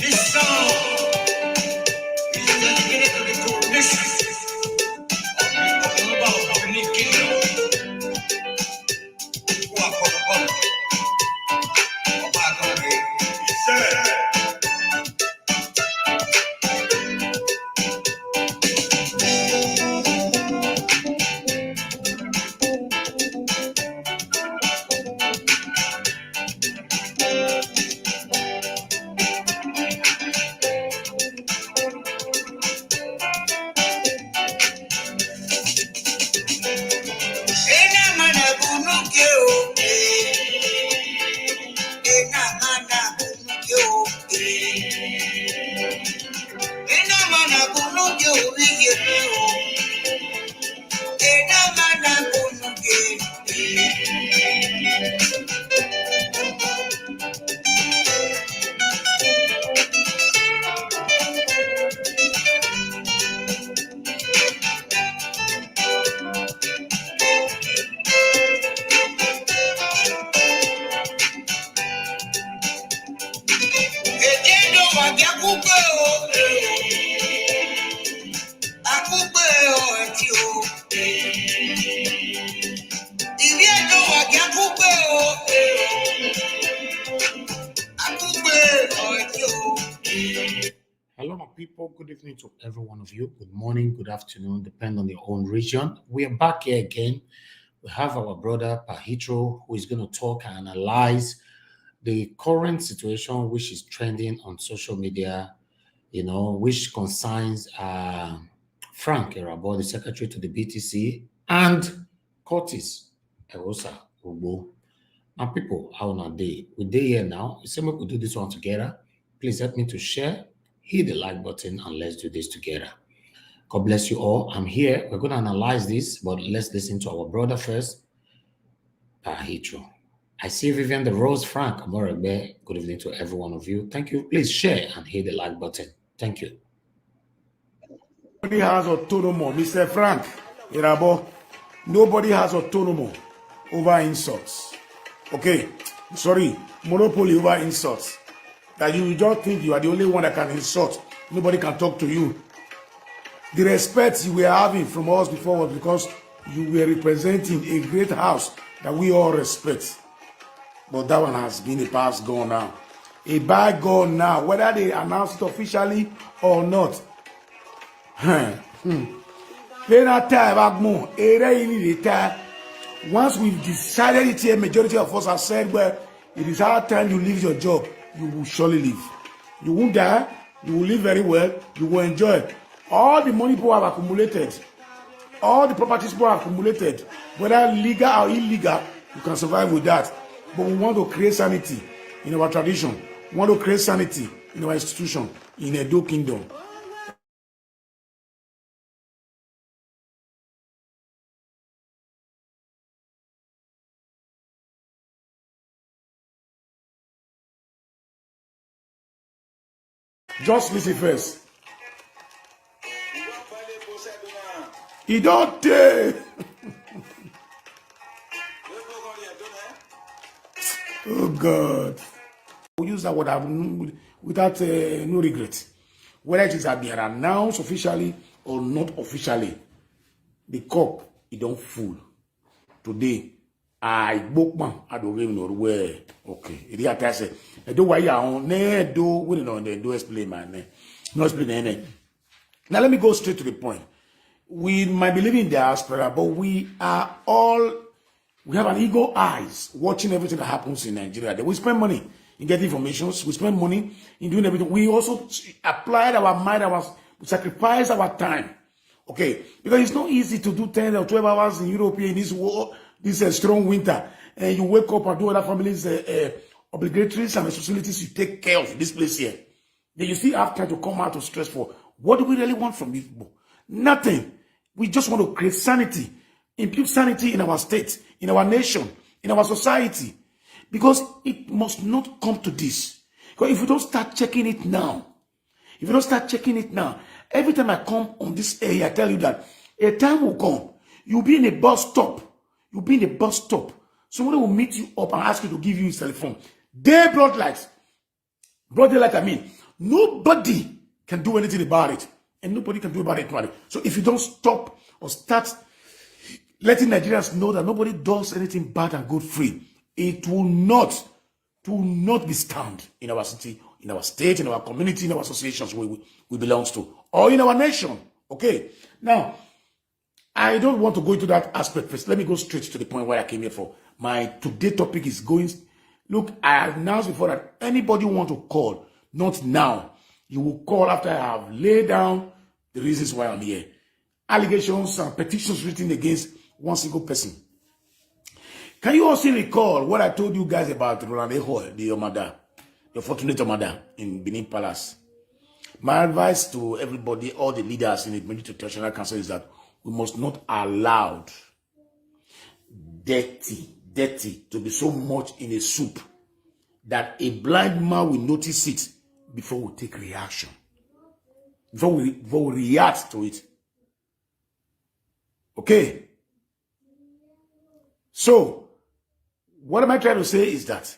This song is dedicated to the coronation of the Oba of Benin Kingdom, who are called Oba Akande. Hello, my people. Good evening to every one of you. Good morning, good afternoon, depending on your own region. We are back here again. We have our brother Pahitro, who is going to talk and analyze the current situation which is trending on social media, which concerns Frank Erabor, the secretary to the BTC, and Curtis Erosa Ugbo. And people, how on a day? We're here now. The same way we do this one together. Please help me to share, hit the like button, and let's do this together. God bless you all. I'm here. We're going to analyze this, but let's listen to our brother first, Pahitro. I see Vivian the Rose, Frank Amorebe. Good evening to every one of you. Thank you. Please share and hit the like button. Thank you. Nobody has autonomy, Mr. Frank Erabor. Nobody has autonomy over insults. Okay, sorry, monopoly over insults. That you just think you are the only one that can insult. Nobody can talk to you. The respect you were having from us before was because you were representing a great house that we all respect. But that one has been a past gone now. A bygone now, whether they announce it officially or not. Once we've decided it here, majority of us have said, well, it is our time you leave your job, you will surely leave. You won't die, you will live very well, you will enjoy. All the money people have accumulated, all the properties people have accumulated, whether legal or illegal, you can survive with that. But we want to create sanity in our tradition. We want to create sanity in our institution, in Edo Kingdom. Just listen first. He don't take. Oh God. We use that word without no regret. Whether it is that they are announced officially or not officially, the cup it don't full. Today, I book man. I don't even know where. Okay, it is say. I do why you on ne do we don't know do explain man. No explain. Now let me go straight to the point. We might be living in diaspora, but we have an eagle eyes watching everything that happens in Nigeria. We spend money in getting information. We spend money in doing everything. We also applied our mind, we sacrifice our time. Okay, because it's not easy to do 10 or 12 hours in Europe in this war, this strong winter, and you wake up and do other families' obligatories and responsibilities you take care of this place here. Then you still have time to come out to stress for what do we really want from these people? Nothing. We just want to create sanity, impute sanity in our state, in our nation, in our society. Because it must not come to this. Because if we don't start checking it now, every time I come on this area, I tell you that a time will come. You'll be in a bus stop. Somebody will meet you up and ask you to give you his telephone. Broad daylight, I mean. Nobody can do anything about it. And nobody can do about it. So if you don't stop or start letting Nigerians know that nobody does anything bad and good free, it will not be stand in our city, in our state, in our community, in our associations we belong to, or in our nation. Okay. Now, I don't want to go into that aspect first. Let me go straight to the point where I came here for. My today topic is going. Look, I announced before that anybody want to call, not now. You will call after I have laid down the reasons why I'm here. Allegations and petitions written against one single person. Can you also recall what I told you guys about Roland Eho, the Omada, the fortunate Omada in Benin Palace? My advice to everybody, all the leaders in the Military Traditional Council, is that we must not allow dirty to be so much in a soup that a blind man will notice it before we take reaction, before we react to it. Okay? So, what am I trying to say is that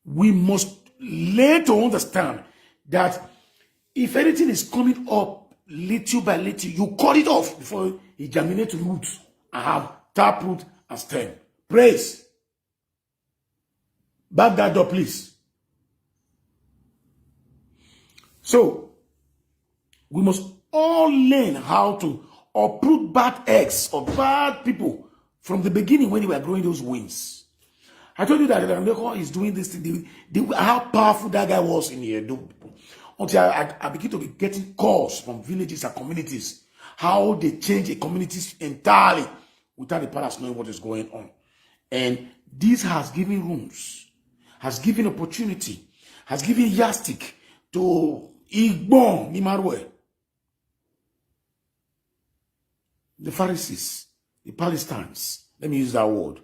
we must learn to understand that if anything is coming up little by little, you cut it off before it germinates to roots and have taproot and stem. Praise. Back that door, please. So, we must all learn how to uproot bad eggs or bad people from the beginning when they were growing those wings. I told you that Randeko is doing this thing. How powerful that guy was in the Edo people. Until I begin to be getting calls from villages and communities, how they change the communities entirely without the palace knowing what is going on. And this has given rooms, has given opportunity, has given yardstick to Igbon Nimarwe, the Pharisees, the Palestinians. Let me use that word.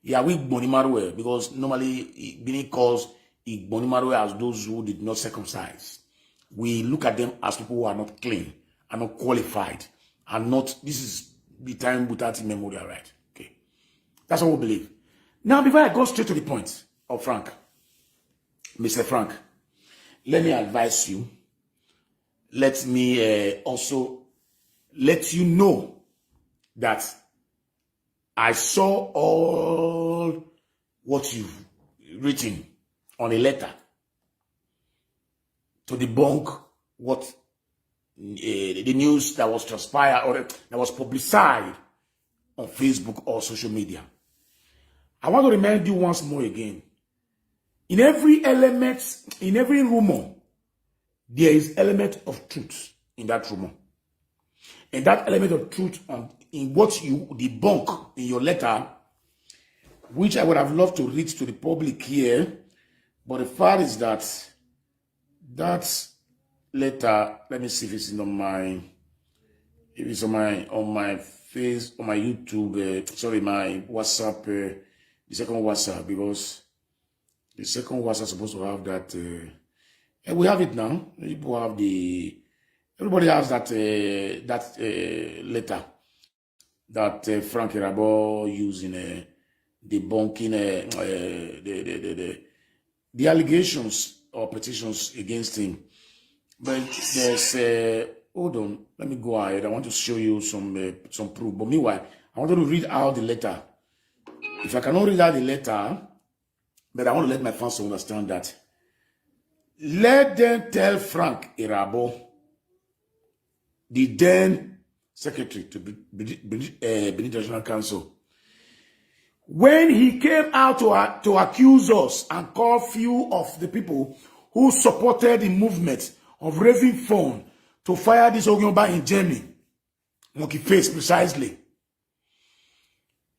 Yeah, we Igbon Nimarwe, because normally Benin calls Igbon Nimarwe as those who did not circumcise. We look at them as people who are not clean, are not qualified, are not, this is the time without memorial right. Okay. That's what we believe. Now, before I go straight to the point of Frank, Mr. Frank, let me advise you. Let me also let you know that I saw all what you've written on a letter to debunk what the news that was transpired or that was publicized on Facebook or social media. I want to remind you once more again. In every element, in every rumor, there is element of truth in that rumor. And that element of truth in what you debunk in your letter, which I would have loved to read to the public here, but the fact is that that letter, let me see if it's on my, if it's on my face, on my YouTube, sorry, my WhatsApp, the second WhatsApp, because the second WhatsApp is supposed to have that, and we have it now. People have everybody has that, letter that Frank Erabor used in debunking the allegations or petitions against him. But there's hold on, let me go ahead. I want to show you some proof. But meanwhile, I want to read out the letter. If I cannot read out the letter, but I want to let my fans understand that. Let them tell Frank Erabor, the then secretary to Benin Traditional Council, when he came out to accuse us and call few of the people who supported the movement of raising funds to fire this Ogyoba in Germany, Monkey Face precisely,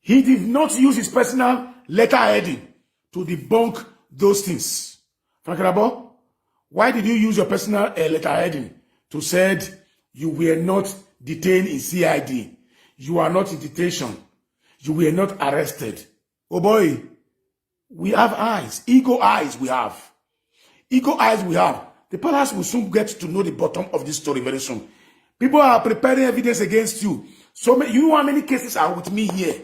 he did not use his personal letter heading to debunk those things. Frank Erabor, why did you use your personal letter heading to say you were not detained in CID? You are not in detention. You were not arrested. Oh boy, we have eyes. Ego eyes we have. Ego eyes we have. The palace will soon get to know the bottom of this story very soon. People are preparing evidence against you. So you know how many cases are with me here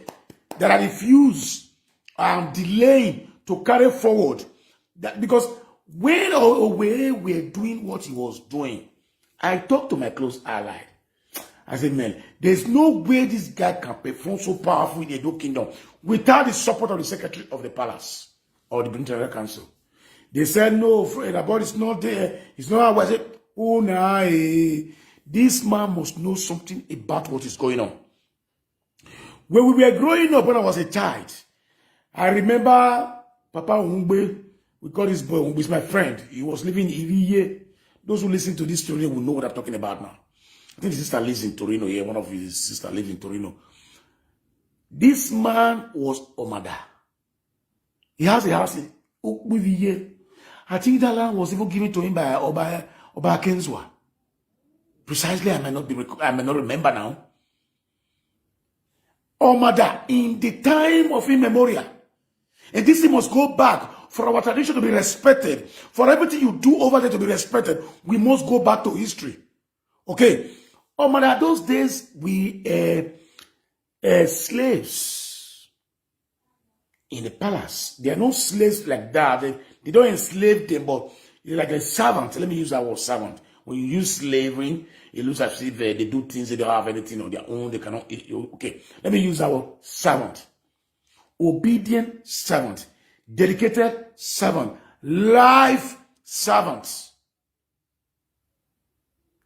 that I refuse and delaying to carry forward. That because when we're doing what he was doing, I talked to my close ally. I said, man, there's no way this guy can perform so powerful in the Edo Kingdom without the support of the Secretary of the Palace or the British Council. They said, no, Erabor is not there. It's not how I said, oh, nah, this man must know something about what is going on. When we were growing up, when I was a child, I remember Papa Umbe, we call this boy Umbe, he's my friend. He was living in Iriye. Those who listen to this story will know what I'm talking about now. I think his sister lives in Torino here. One of his sisters lives in Torino. This man was Omada. He has a house in Iriye. I think that land was even given to him by Oba Kenzwa. Precisely, I may not remember now. Omada, in the time of immemorial. And this thing must go back for our tradition to be respected. For everything you do over there to be respected, we must go back to history. Okay. Omada, those days, we slaves in the palace. They are not slaves like that. They don't enslave them, but they're like a servant. Let me use that word servant. When you use slavery, it looks as if they do things, they don't have anything on their own, they cannot eat. Okay, let me use that word servant. Obedient servant. Dedicated servant. Life servant.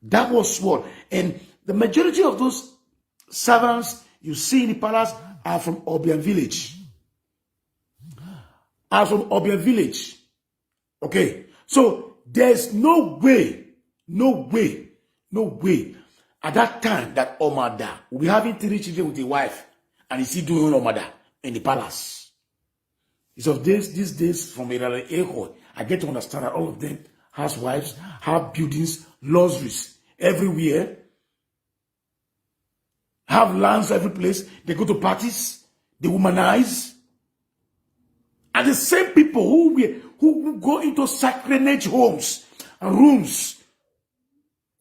That was what. And the majority of those servants you see in the palace are from Obian village. Are from Obian village. Okay. So there's no way at that time that Omada will be having 3 children with a wife and is he doing Omada in the palace. It's of these days from Echo, I get to understand that all of them has wives, have buildings, luxuries everywhere, have lands every place. They go to parties, they womanize. And the same people who go into sacrilege homes and rooms,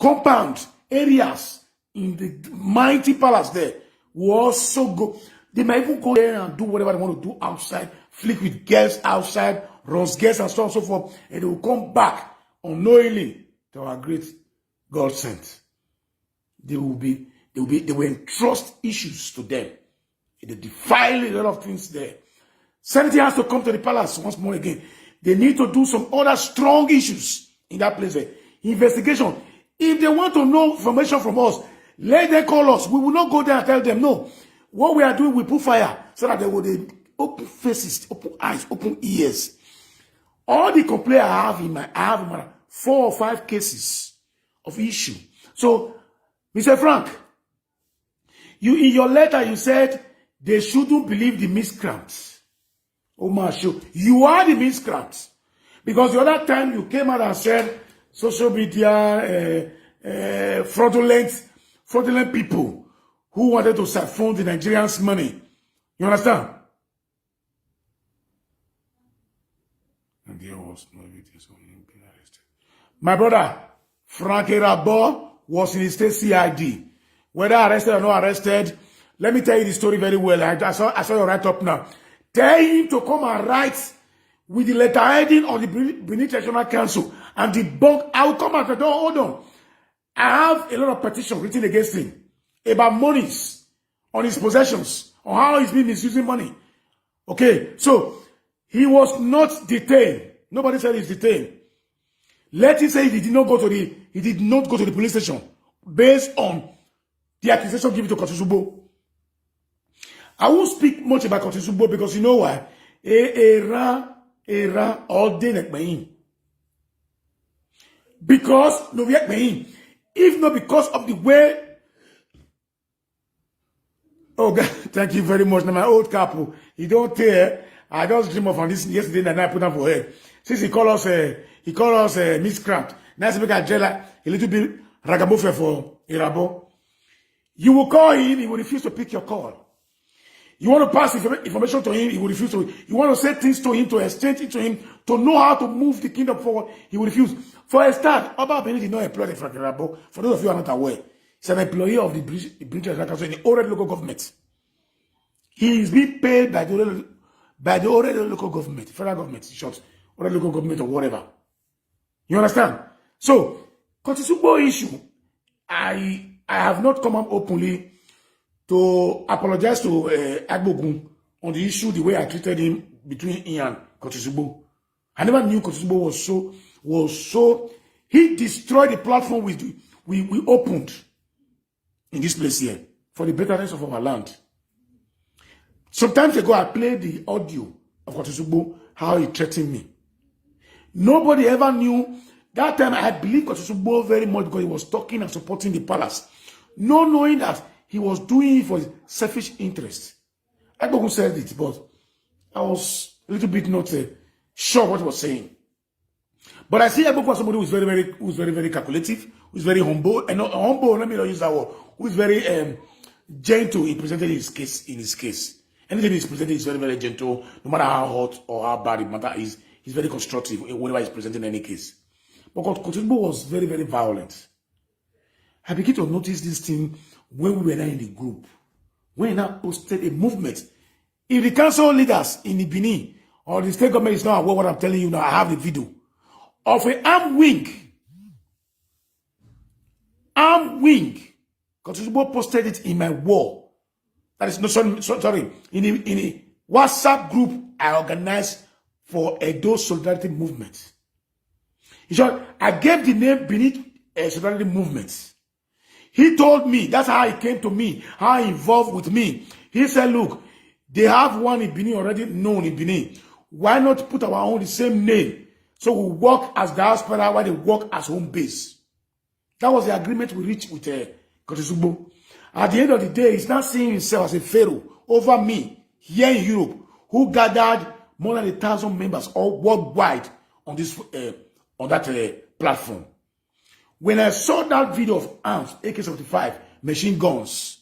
compound areas in the mighty palace there will also go. They might even go there and do whatever they want to do outside, flick with girls outside, roast girls and so on and so forth, and they will come back unknowingly to our great God sent. They will entrust issues to them. They defile a lot of things there. Sanity has to come to the palace once more again. They need to do some other strong issues in that place there. Investigation. If they want to know information from us, let them call us. We will not go there and tell them, no. What we are doing, we put fire so that they will open faces, open eyes, open ears. All the complaint I have in my 4 or 5 cases of issue. So, Mr. Frank, in your letter, you said they shouldn't believe the miscreants. Oh my show. You are the miscreants. Because the other time you came out and said social media, fraudulent people who wanted to siphon the Nigerians' money. You understand? And there was no evidence of him being arrested. My brother, Frank Erabor, was in the state CID. Whether arrested or not arrested, let me tell you the story very well. I saw your write-up now. Tell him to come and write with the letter heading on the British National Council and debunk. I will come back. Hold on. I have a lot of petitions written against him about monies on his possessions, on how he's been misusing money. Okay, so he was not detained. Nobody said he's detained. Let him say he did not go to the police station based on the accusation given to Kotizubo. I won't speak much about Kotizubo because you know why? Era all day at me. Because no yet me. If not because of the way. Oh God, thank you very much. Now my old couple, he don't care. I just dream of on this yesterday and I put on for her. Since he called us miscreant. Now to make a jailer a little bit ragamuffin for Erabor. You will call him, he will refuse to pick your call. You want to pass information to him, he will refuse to. You want to say things to him, to exchange it to him, to know how to move the kingdom forward, he will refuse. For a start, Oba Benin did not employ Frank Erabor. For those of you who are not aware, he's an employee of the British National Council in the already local government. He is being paid by the already local government, federal government, in short, already local government or whatever. You understand? So, Kotisugbo issue, I have not come up openly to apologize to Agbogun on the issue, the way I treated him between him and Kotisugbo. I never knew Kotisugbo was so, he destroyed the platform we opened in this place here for the betterness of our land. Sometimes ago, I played the audio of Kotisugbo, how he threatened me. Nobody ever knew. That time, I believed Kotisugbo very much because he was talking and supporting the palace. Not knowing that he was doing it for his selfish interest. Agbogun said it, but I was a little bit not sure what he was saying. But I see Agbogun as somebody who is very, very calculative, who is very humble, and not humble, let me not use that word, who is very gentle in presenting his case. Anything he's presenting is very, very gentle, no matter how hot or how bad it matter is. He's very constructive whenever he's presenting any case. But Kotisugbo was very, very violent. I began to notice this thing when we were now in the group. When we now posted a movement. If the council leaders in the Benin or the state government is not aware of what I'm telling you now, I have the video of an armed wing. Armed wing. Kotisugbo posted it in my wall. That is no sorry. In a WhatsApp group I organized for Edo Solidarity Movement. In short, I gave the name Benin Solidarity Movement. He told me, that's how he came to me, how he involved with me. He said, look, they have one in Benin already known in Benin. Why not put our own the same name? So we work as diaspora while they work as home base. That was the agreement we reached with Kotisugbo. At the end of the day, he's not seeing himself as a pharaoh over me here in Europe, who gathered more than 1,000 members all worldwide on this on that platform. When I saw that video of arms, AK-75, machine guns,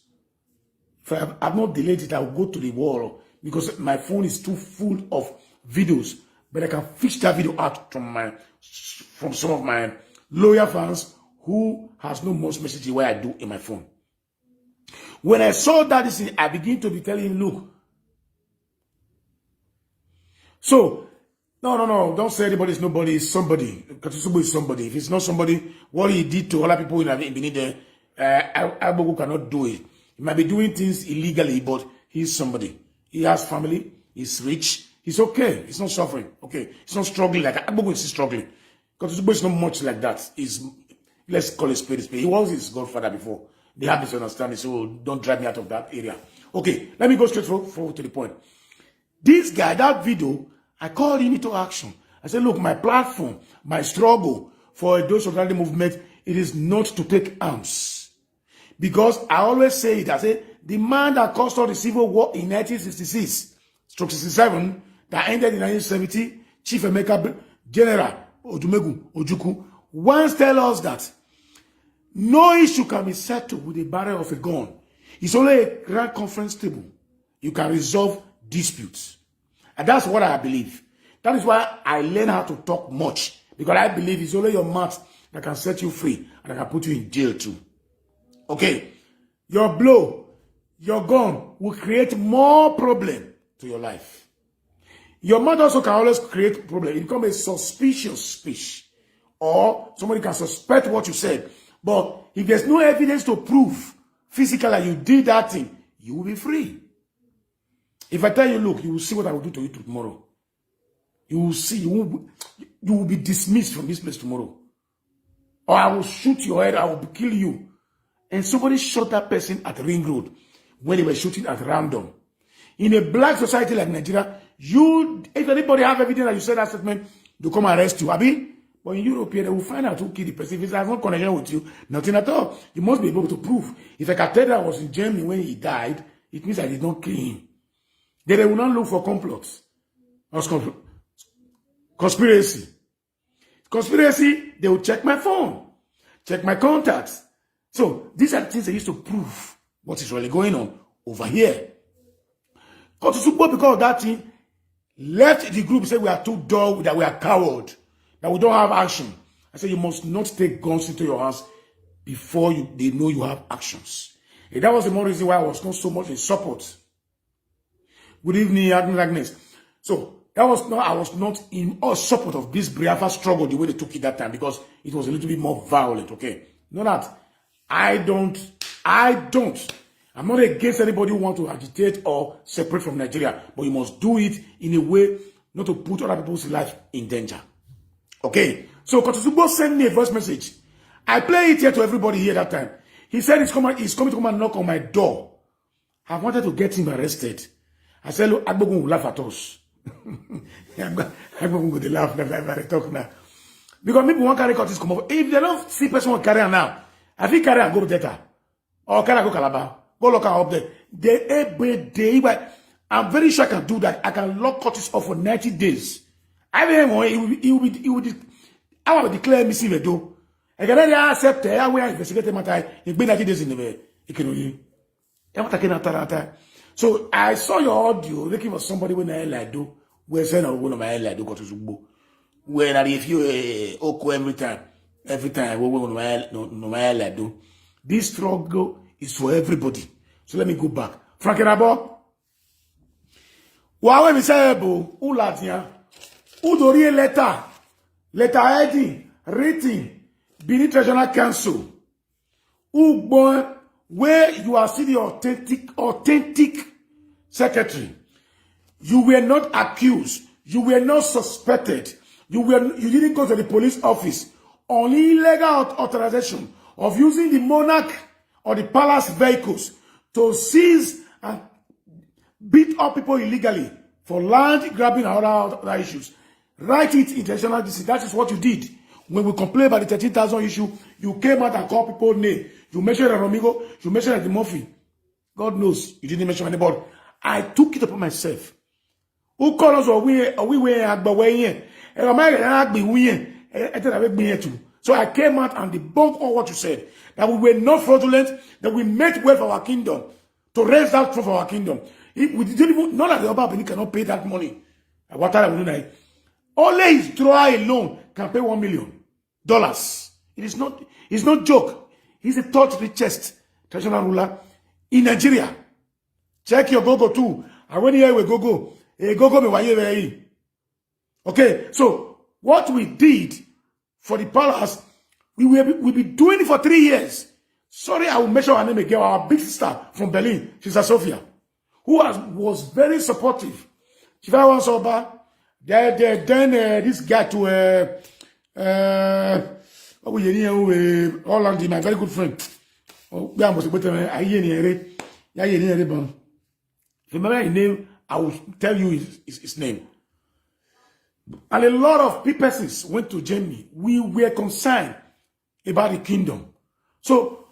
if I have not delayed it, I will go to the wall because my phone is too full of videos. But I can fish that video out from some of my loyal fans who has no most messages where I do in my phone. When I saw that, I begin to be telling him, look. So, no, don't say anybody is nobody, it's somebody. Kotisugbo is somebody. If it's not somebody, what he did to other people in Benin, Agbogun cannot do it. He might be doing things illegally, but he's somebody. He has family, he's rich, he's okay, he's not suffering, okay? He's not struggling like Agbogun is struggling. Kotisugbo is not much like that. Let's call it spade a spade. He was his godfather before. They have misunderstanding, so don't drive me out of that area. Okay, let me go straight forward to the point. This guy, that video, I called him into action. I said, look, my platform, my struggle for a Solidarity movement, it is not to take arms. Because I always say it, I say, the man that caused all the civil war in 1966-67, that ended in 1970, Chief Emeka General Ojukwu, once tell us that no issue can be settled with the barrel of a gun. It's only a grand conference table. You can resolve disputes. And that's what I believe. That is why I learn how to talk much. Because I believe it's only your mouth that can set you free and that can put you in jail too. Okay. Your blow, your gun will create more problem to your life. Your mouth also can always create problem. It becomes a suspicious speech. Or somebody can suspect what you said. But if there's no evidence to prove physically that you did that thing, you will be free. If I tell you, look, you will see what I will do to you tomorrow. You will see, you will be dismissed from this place tomorrow. Or I will shoot your head, I will kill you. And somebody shot that person at Ring Road when they were shooting at random. In a black society like Nigeria, if anybody have evidence that you said that statement, they'll come arrest you. Abi? But in Europe, they will find out who killed the person. If it has no connection with you, nothing at all. You must be able to prove. If a cathedral was in Germany when he died, it means I did not kill him. Then they will not look for complots. Or conspiracy. Conspiracy, they will check my phone, check my contacts. So these are the things they used to prove what is really going on over here. Kotisugbo, because of that thing, left the group, said we are too dull, that we are coward, that we don't have action. I said you must not take guns into your hands before they know you have actions. And that was the more reason why I was not so much in support. Good evening, Agnes. So I was not in all support of this Biafra struggle the way they took it that time because it was a little bit more violent, okay? Know that I'm not against anybody who wants to agitate or separate from Nigeria, but you must do it in a way not to put other people's life in danger. Okay? So Kotusubo sent me a voice message. I play it here to everybody here that time. He said he's coming to come and knock on my door. I wanted to get him arrested. I said, look, Agbogun will laugh at us. Agbogun will laugh never talk now. Because people want to carry Curtis come over. If they don't see person will carry her now, I think carry her go to Delta. Or carry her go Calabar. Go lock her up there. I'm very sure I can do that. I can lock Curtis off for 90 days. I mean, he will I will declare me see the door. I can already accept it. I will investigate the matter. It's been 90 days in the way. So I saw your audio looking for somebody when I do. Where send or one of my do go to Zubo. When I if you every time no do. This struggle is for everybody. So let me go back. Frank Erabor. Wawe misebo ulatia. Udori letter heading written Benin Regional Council. Ugbon where you are still the authentic secretary. You were not accused. You were not suspected. You didn't go to the police office on illegal authorization of using the monarch or the palace vehicles to seize and beat up people illegally for land grabbing and other issues. Write it intentional. That is what you did. When we complain about the 13,000 issue, you came out and called people name. You mentioned Romigo, you mentioned the Murphy. God knows you didn't mention anybody. I took it upon myself. Who called us or we agbawe so I came out and debunked all what you said. That we were not fraudulent, that we meant well for our kingdom, to raise that for our kingdom. We didn't even, none of the Oba cannot pay that money. What time we do that? Only his drawer alone can pay $1 million. It's not joke. He's the third richest traditional ruler in Nigeria. Check your go-go too. And when you hear go-go, okay, so what we did for the palace, we'll be doing it for 3 years. Sorry, I will mention her name again. Our big sister from Berlin, Sister Sophia, who was very supportive. She found sober. Then this guy to Holland, my very good friend. Remember his name, I will tell you his name. And a lot of people went to Germany. We were concerned about the kingdom. So,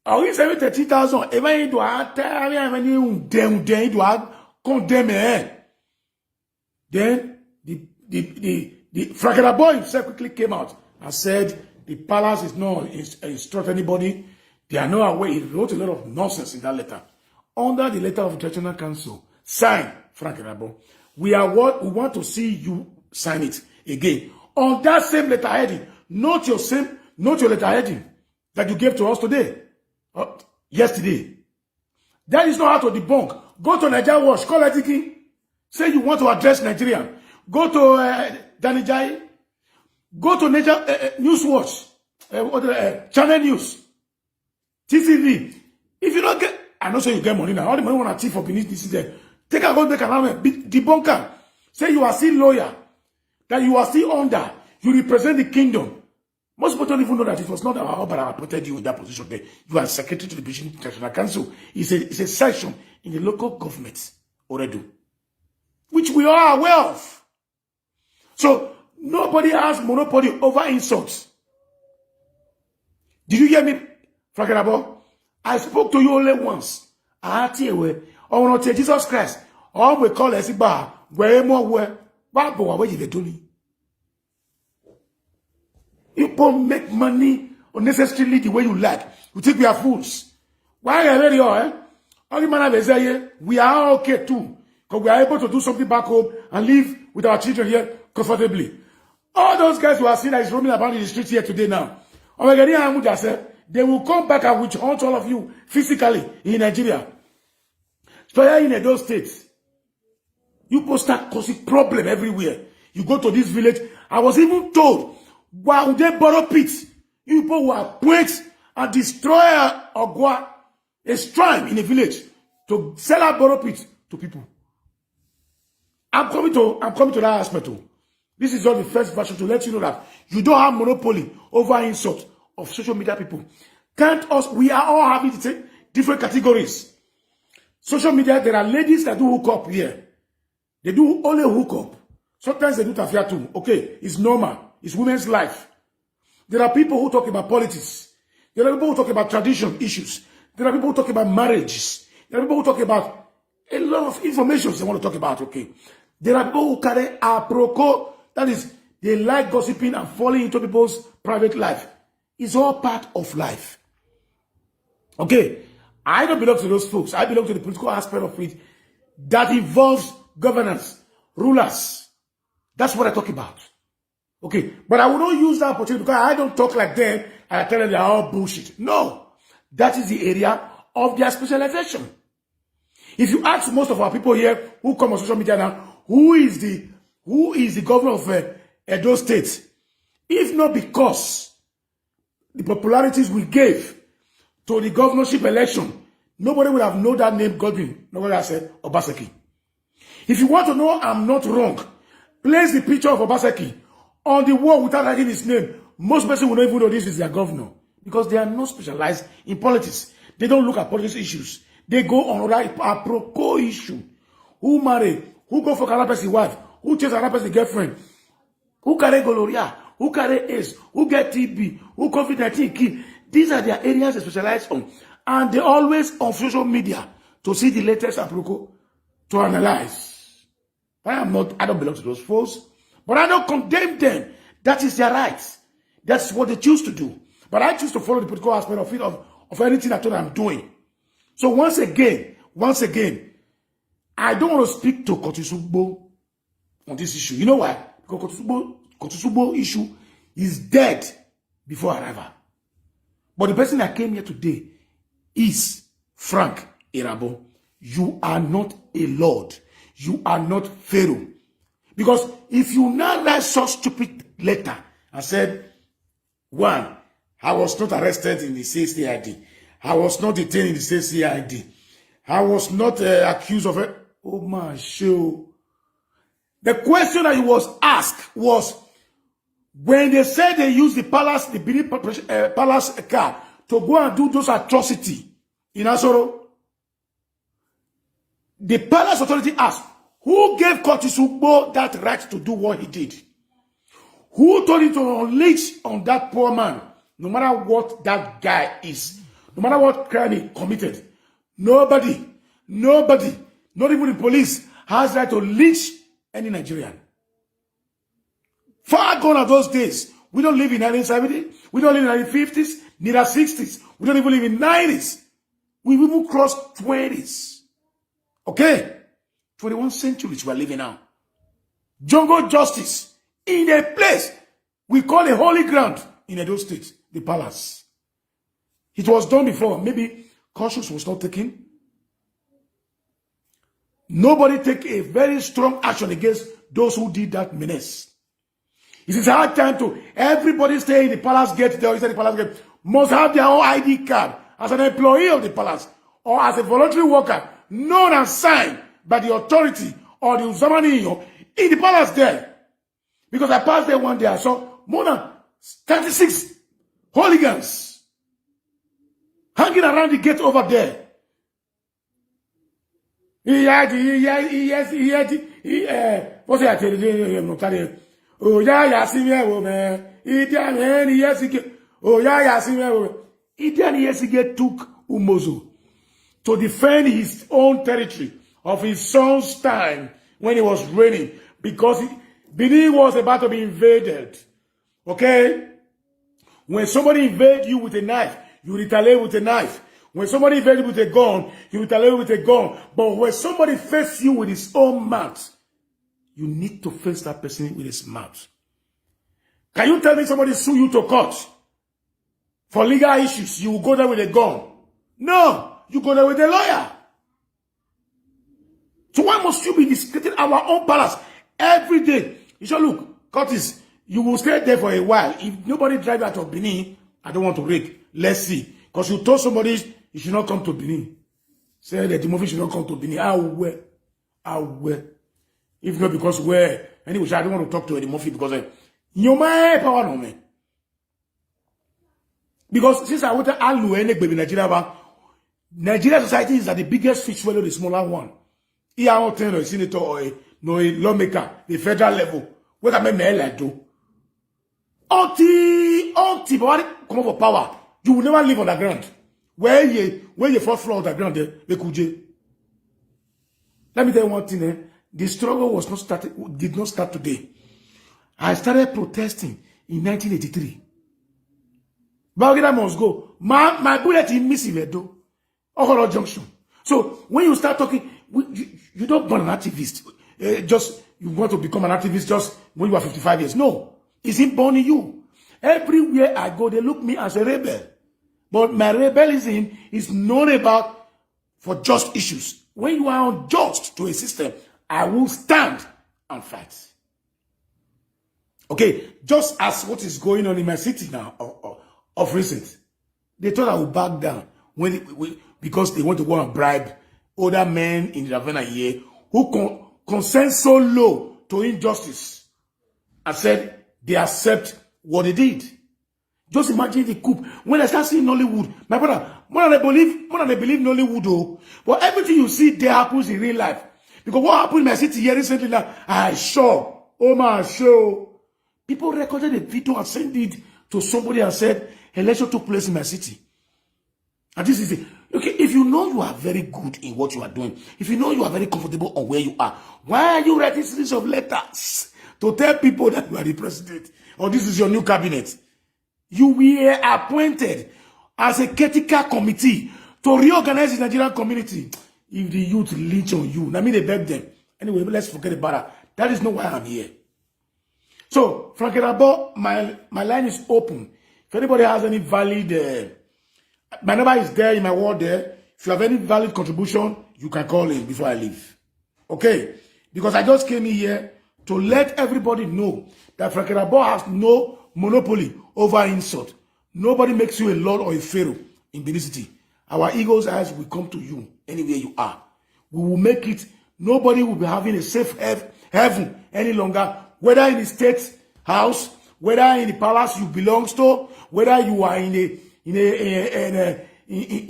I will say 30,000. If I do condemn. Then the Frank Erabor himself quickly came out and said the palace is not instruct anybody. They are not aware. He wrote a lot of nonsense in that letter. Under the letter of the Traditional Council, signed Frank Erabor. We want to see you sign it again. On that same letter heading, not your letter heading that you gave to us today. Yesterday. That is not how to debunk. Go to Nigeria Watch, call Etiki. Say you want to address Nigeria. Go to Danijai. Go to News Watch. Channel News. TCV. If you don't get, I know say you get money now. All the money want to thief for beneath this is there. Take a go back and debunker. Say you are still lawyer. That you are still under. You represent the kingdom. Most people don't even know that it was not our Oba that appointed you in that position there. You are secretary to the British International Council. It's a section in the local government already, which we are aware of. So nobody has monopoly over insults. Did you hear me, Frank Erabor? I spoke to you only once. I had to or not Jesus Christ. Or we call it bar where more where where you do me. People make money unnecessarily the way you like. You think we are fools. Why are we here? Only man we are okay too. Because we are able to do something back home and live with our children here comfortably. All those guys who are seen as roaming about in the streets here today now, they will come back and witch hunt all of you physically in Nigeria. Especially in those states. You people start causing problem everywhere. You go to this village. I was even told, why would they borrow pits? You people will appoint and destroy Ogwa, a shrine in a village, to sell out borrow pits to people. I'm coming to that aspect too. This is not the first version to let you know that you don't have monopoly over insult of social media people. Can't us? We are all having different categories. Social media, there are ladies that do hook up here. They do only hook up. Sometimes they do tafia too. Okay, it's normal. It's women's life. There are people who talk about politics. There are people who talk about tradition issues. There are people who talk about marriages. There are people who talk about a lot of information they want to talk about. Okay, there are people who carry aproko. That is, they like gossiping and falling into people's private life. It's all part of life. Okay, I don't belong to those folks. I belong to the political aspect of it that involves governance, rulers. That's what I talk about. Okay, but I will not use that opportunity because I don't talk like them and I tell them they are all bullshit. No, that is the area of their specialization. If you ask most of our people here who come on social media now, who is the governor of Edo State? If not because the popularities we gave to the governorship election, nobody would have known that name Godwin. Nobody would have said Obaseki. If you want to know I'm not wrong, place the picture of Obaseki on the wall without writing his name. Most people will not even know this is their governor because they are not specialized in politics. They don't look at politics issues. They go on a pro issue. Who marry? Who go for another person's wife? Who chase another person's girlfriend? Who carry gonorrhea? Who carry AIDS? Who get TB? Who COVID-19 kill? These are their areas they specialize on. And they always on social media to see the latest approach to analyze. I don't belong to those folks. But I don't condemn them. That is their right. That's what they choose to do. But I choose to follow the political aspect of it, of anything at all I'm doing. So once again, I don't want to speak to Kotisugbo on this issue. You know why? Because Kotisugbo issue is dead before arrival. But the person that came here today is Frank Erabor. You are not a lord. You are not Pharaoh. Because if you now write such stupid letter and said, one, I was not arrested in the CID. I was not detained in the CID. I was not accused of it. Oh my show. The question that he was asked was, when they said they used the palace, the Benin palace car to go and do those atrocities in Asoro, the palace authority asked, who gave Kotisugbo that right to do what he did? Who told him to unleash on that poor man, no matter what that guy is, no matter what crime he committed? Nobody, not even the police, has right to lynch any Nigerian. Far gone are those days. We don't live in 1970. We don't live in 1950s, neither 60s. We don't even live in 90s. We've even crossed 20s. Okay? 21st century we are living now. Jungle justice in a place we call a holy ground in Edo State, the palace. It was done before. Maybe cautions was not taken. Nobody take a very strong action against those who did that menace. It is hard time to everybody stay in the palace gate, there inside the palace gate, must have their own ID card as an employee of the palace or as a voluntary worker, known and signed by the authority or the Uzamani in the palace there. Because I passed there one day, I saw more than 36 hooligans hanging around the gate over there. What's that? Oh yeah, Yasimia woman. Idian Yasike. Oh yeah, Yasimia. Idian Yasike took Umozu to defend his own territory of his son's time when it was raining, because Benin was about to be invaded. Okay? When somebody invades you with a knife, you retaliate with a knife. When somebody invades you with a gun, you retaliate with a gun. But when somebody faces you with his own mouth, you need to face that person with his mouth. Can you tell me somebody sue you to court for legal issues? You will go there with a gun. No, you go there with a lawyer. So why must you be discreting our own palace every day? You should look, Curtis, you will stay there for a while. If nobody drive out of Benin, I don't want to rake. Let's see. Because you told somebody you should not come to Benin. Say that the movie should not come to Benin. I will. If not because where? Anyway, I don't want to talk to Eddie Murphy because you my power no me. Because since I want to allow any baby Nigeria society is at the biggest fish swallow the smaller one. Here I want to tell a senator or a lawmaker, the federal level. What I mean like do. Until come up for power, you will never live on the ground. Where you first floor of the ground, they could. Let me tell you one thing. The struggle did not start today. I started protesting in 1983. Bagada must go. My bullet in Missy Okoro Junction. So when you start talking, you don't burn an activist. Just you want to become an activist just when you are 55 years. No, it's in burning you. Everywhere I go, they look me as a rebel. But my rebellism is not about for just issues. When you are unjust to a system, I will stand and fight. Okay, just as what is going on in my city now, of recent, they thought I would back down because they want to go and bribe older men in Ravenna here who consent so low to injustice and said they accept what they did. Just imagine the coup. When I start seeing Nollywood, my brother, more than I believe Nollywood, though. But everything you see there happens in real life. Because what happened in my city here recently now, I saw, oh my show. People recorded a video and sent it to somebody and said, election took place in my city. And this is it. Okay, if you know you are very good in what you are doing, if you know you are very comfortable on where you are, why are you writing series of letters to tell people that you are the president or this is your new cabinet? You were appointed as a critical committee to reorganize the Nigerian community. If the youth leech on you, I mean they beg them. Anyway, let's forget about that. That is not why I'm here. So, Frank Erabor, my line is open. If anybody has any valid, my number is there in my word there. If you have any valid contribution, you can call in before I leave. Okay? Because I just came in here to let everybody know that Frank Erabor has no monopoly over insult. Nobody makes you a lord or a pharaoh in Benin City. Our eagle's eyes will come to you anywhere you are. We will make it. Nobody will be having a safe heaven any longer. Whether in the state house, whether in the palace you belong to, whether you are in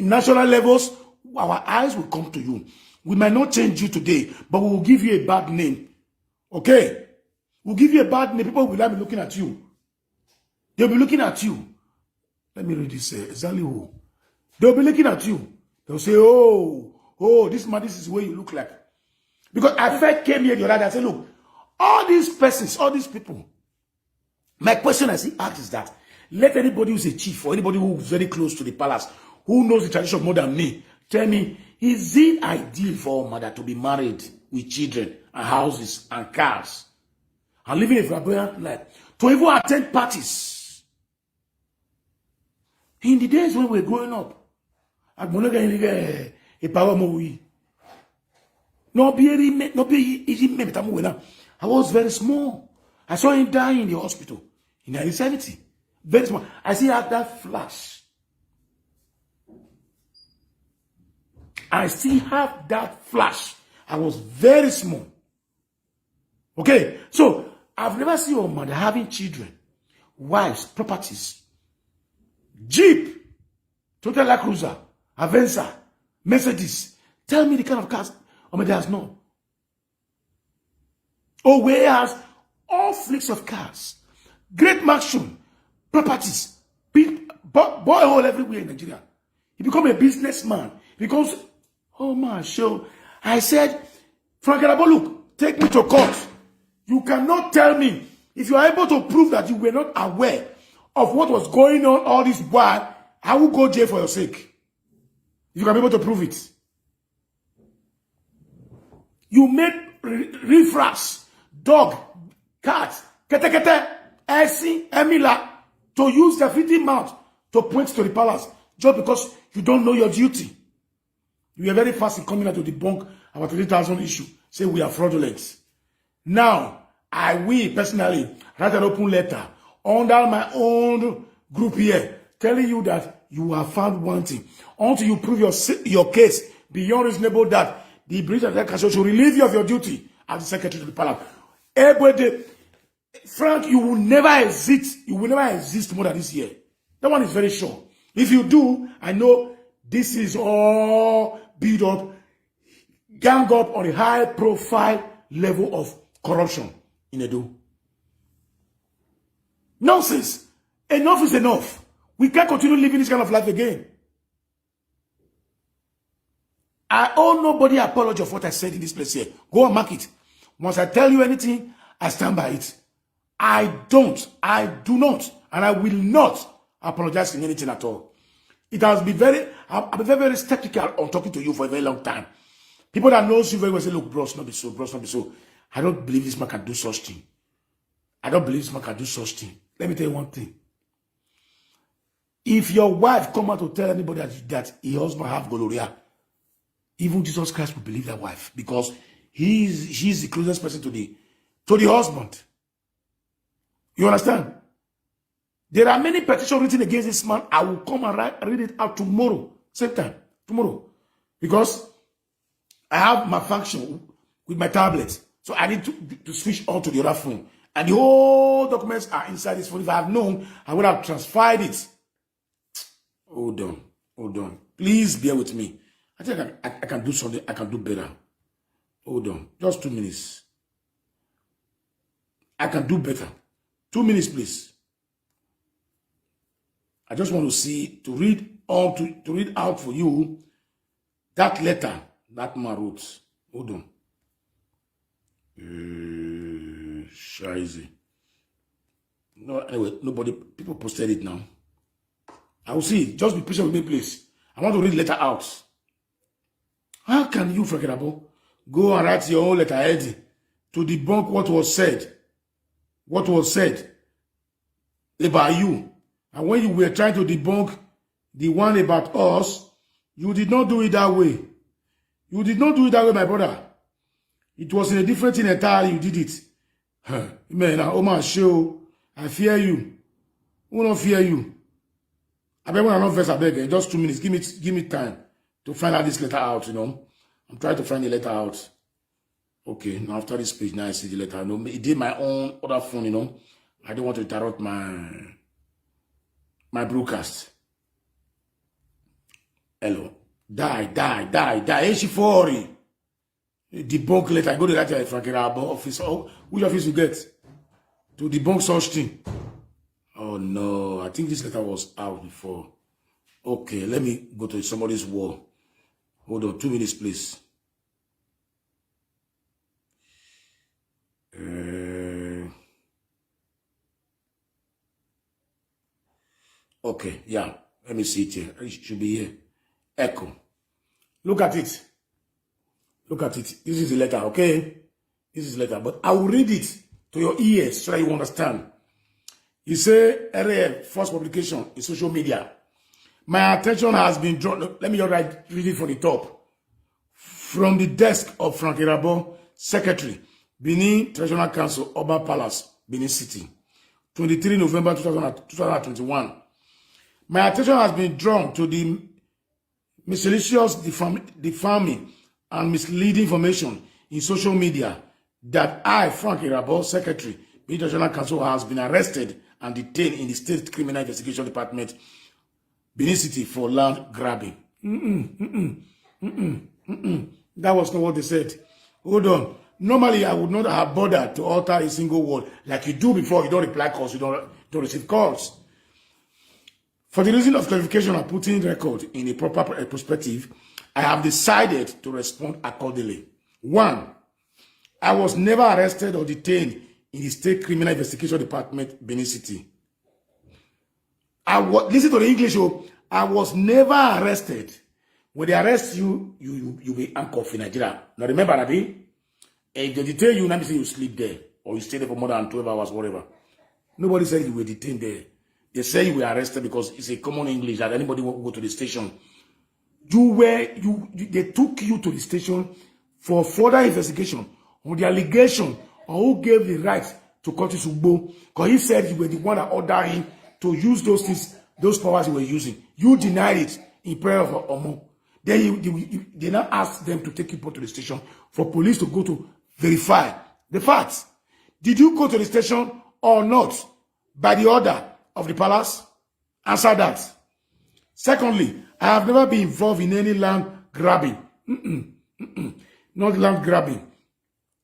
national levels, our eyes will come to you. We might not change you today, but we will give you a bad name. Okay? We'll give you a bad name. People will not be looking at you. They'll be looking at you. Let me read this. Exactly who. They'll be looking at you. They'll say, oh, this man, this is where you look like. Because I first came here the other day, I said, look, all these persons, all these people, my question I ask is that, let anybody who's a chief or anybody who's very close to the palace, who knows the tradition more than me, tell me, is it ideal for a mother to be married with children and houses and cars and living a flamboyant life, to even attend parties? In the days when we were growing up, I was very small. I saw him die in the hospital in 1970. Very small. I still have that flash. I still have that flash. I was very small. Okay, so I've never seen a mother having children, wives, properties, Jeep, Toyota Land Cruiser, Avenza, Mercedes. Tell me the kind of cars Omega has known. Or whereas all fleets of cars, great mansion, properties, boyhole everywhere in Nigeria. He becomes a businessman. He becomes, oh my show. I said, Frank Erabor, look, take me to court. You cannot tell me, if you are able to prove that you were not aware of what was going on all this while, I will go jail for your sake. You can be able to prove it. You made refrags, dog, cat, kete, Esi, Emila, to use their fitting mouth to point to the palace just because you don't know your duty. You were very fast in coming out to debunk our 30,000 issue. Say we are fraudulent. Now, I will personally write an open letter under my own group here, telling you that you are found wanting. Until you prove your case beyond reasonable doubt, the British Council should relieve you of your duty as the Secretary to the Parliament. Everybody, Frank, you will never exist. You will never exist more than this year. That one is very sure. If you do, I know this is all built up, gang up on a high profile level of corruption in Edo. Nonsense. Enough is enough. We can't continue living this kind of life again. I owe nobody apology for what I said in this place here. Go and mark it. Once I tell you anything, I stand by it. I do not, and I will not apologize in anything at all. It has been I've been very skeptical on talking to you for a very long time. People that knows you very well say, look, bros, not be so, bros, not be so. I don't believe this man can do such thing. I don't believe this man can do such thing. Let me tell you one thing. If your wife come out to tell anybody that her husband have gonorrhea, even Jesus Christ will believe that wife, because she's the closest person to the husband. You understand? There are many petitions written against this man. I will come and read it out tomorrow. Same time. Tomorrow. Because I have my function with my tablet. So I need to switch on to the other phone. And the whole documents are inside this phone. If I have known, I would have transferred it. Hold on. Hold on. Please bear with me. I think I can do something. I can do better. Hold on. Just 2 minutes. I can do better. 2 minutes, please. I just want to read out for you that letter that man wrote. Hold on. Scheiße. No, anyway, people posted it now. I will see it. Just be patient with me, please. I want to read the letter out. How can you, Frank Erabor, go and write your own letter head to debunk what was said? What was said about you? And when you were trying to debunk the one about us, you did not do it that way. You did not do it that way, my brother. It was in a different thing entirely. You did it. Man, Omar, show. I fear you. Who don't fear you? I beg when I not verse, I beg. Just 2 minutes. Give me time to find out this letter out, you know. I'm trying to find the letter out. Okay, now after this page, now I see the letter. I know it did my own other phone, you know. I don't want to interrupt my broadcast. Hello. Die. Ain't she for it? Debunk letter. I go to that Frank Erabor office. Oh, which office you get? To debunk such thing. Oh no, I think this letter was out before. Okay, let me go to somebody's wall. Hold on, 2 minutes, please. Okay, yeah. Let me see it here. It should be here. Echo. Look at it. Look at it. This is the letter, okay? This is the letter. But I will read it to your ears so that you understand. You say, RF, first publication in social media. My attention has been drawn. Let me just read it from the top. From the desk of Frank Erabor, Secretary, Benin Traditional Council, Oba Palace, Benin City, 23 November 2021. My attention has been drawn to the miscellaneous diffaming and misleading information in social media that I, Frank Erabor, Secretary, Benin Traditional Council, has been arrested and detained in the State Criminal Investigation Department, Benin City, for land grabbing. That was not what they said. Hold on. Normally, I would not have bothered to alter a single word like you do before. You don't reply calls, you don't receive calls. For the reason of clarification and putting record in a proper perspective, I have decided to respond accordingly. 1. I was never arrested or detained in the State Criminal Investigation Department, Benin City. Listen to the English. I was never arrested. When they arrest you, you be handcuffed in Nigeria. Now remember, Nabi, if they detain you, let say you sleep there or you stay there for more than 12 hours, whatever. Nobody said you were detained there. They say you were arrested because it's a common English that anybody will go to the station they took you to the station for further investigation on the allegation on who gave the right to Curtis Ugbo, because he said you were the one that ordered him to use those things, those powers you were using. You denied it in prayer of Omo. Then they now asked them to take you to the station for police to go to verify the facts. Did you go to the station or not by the order of the palace? Answer that. Secondly, I have never been involved in any land grabbing. Not land grabbing.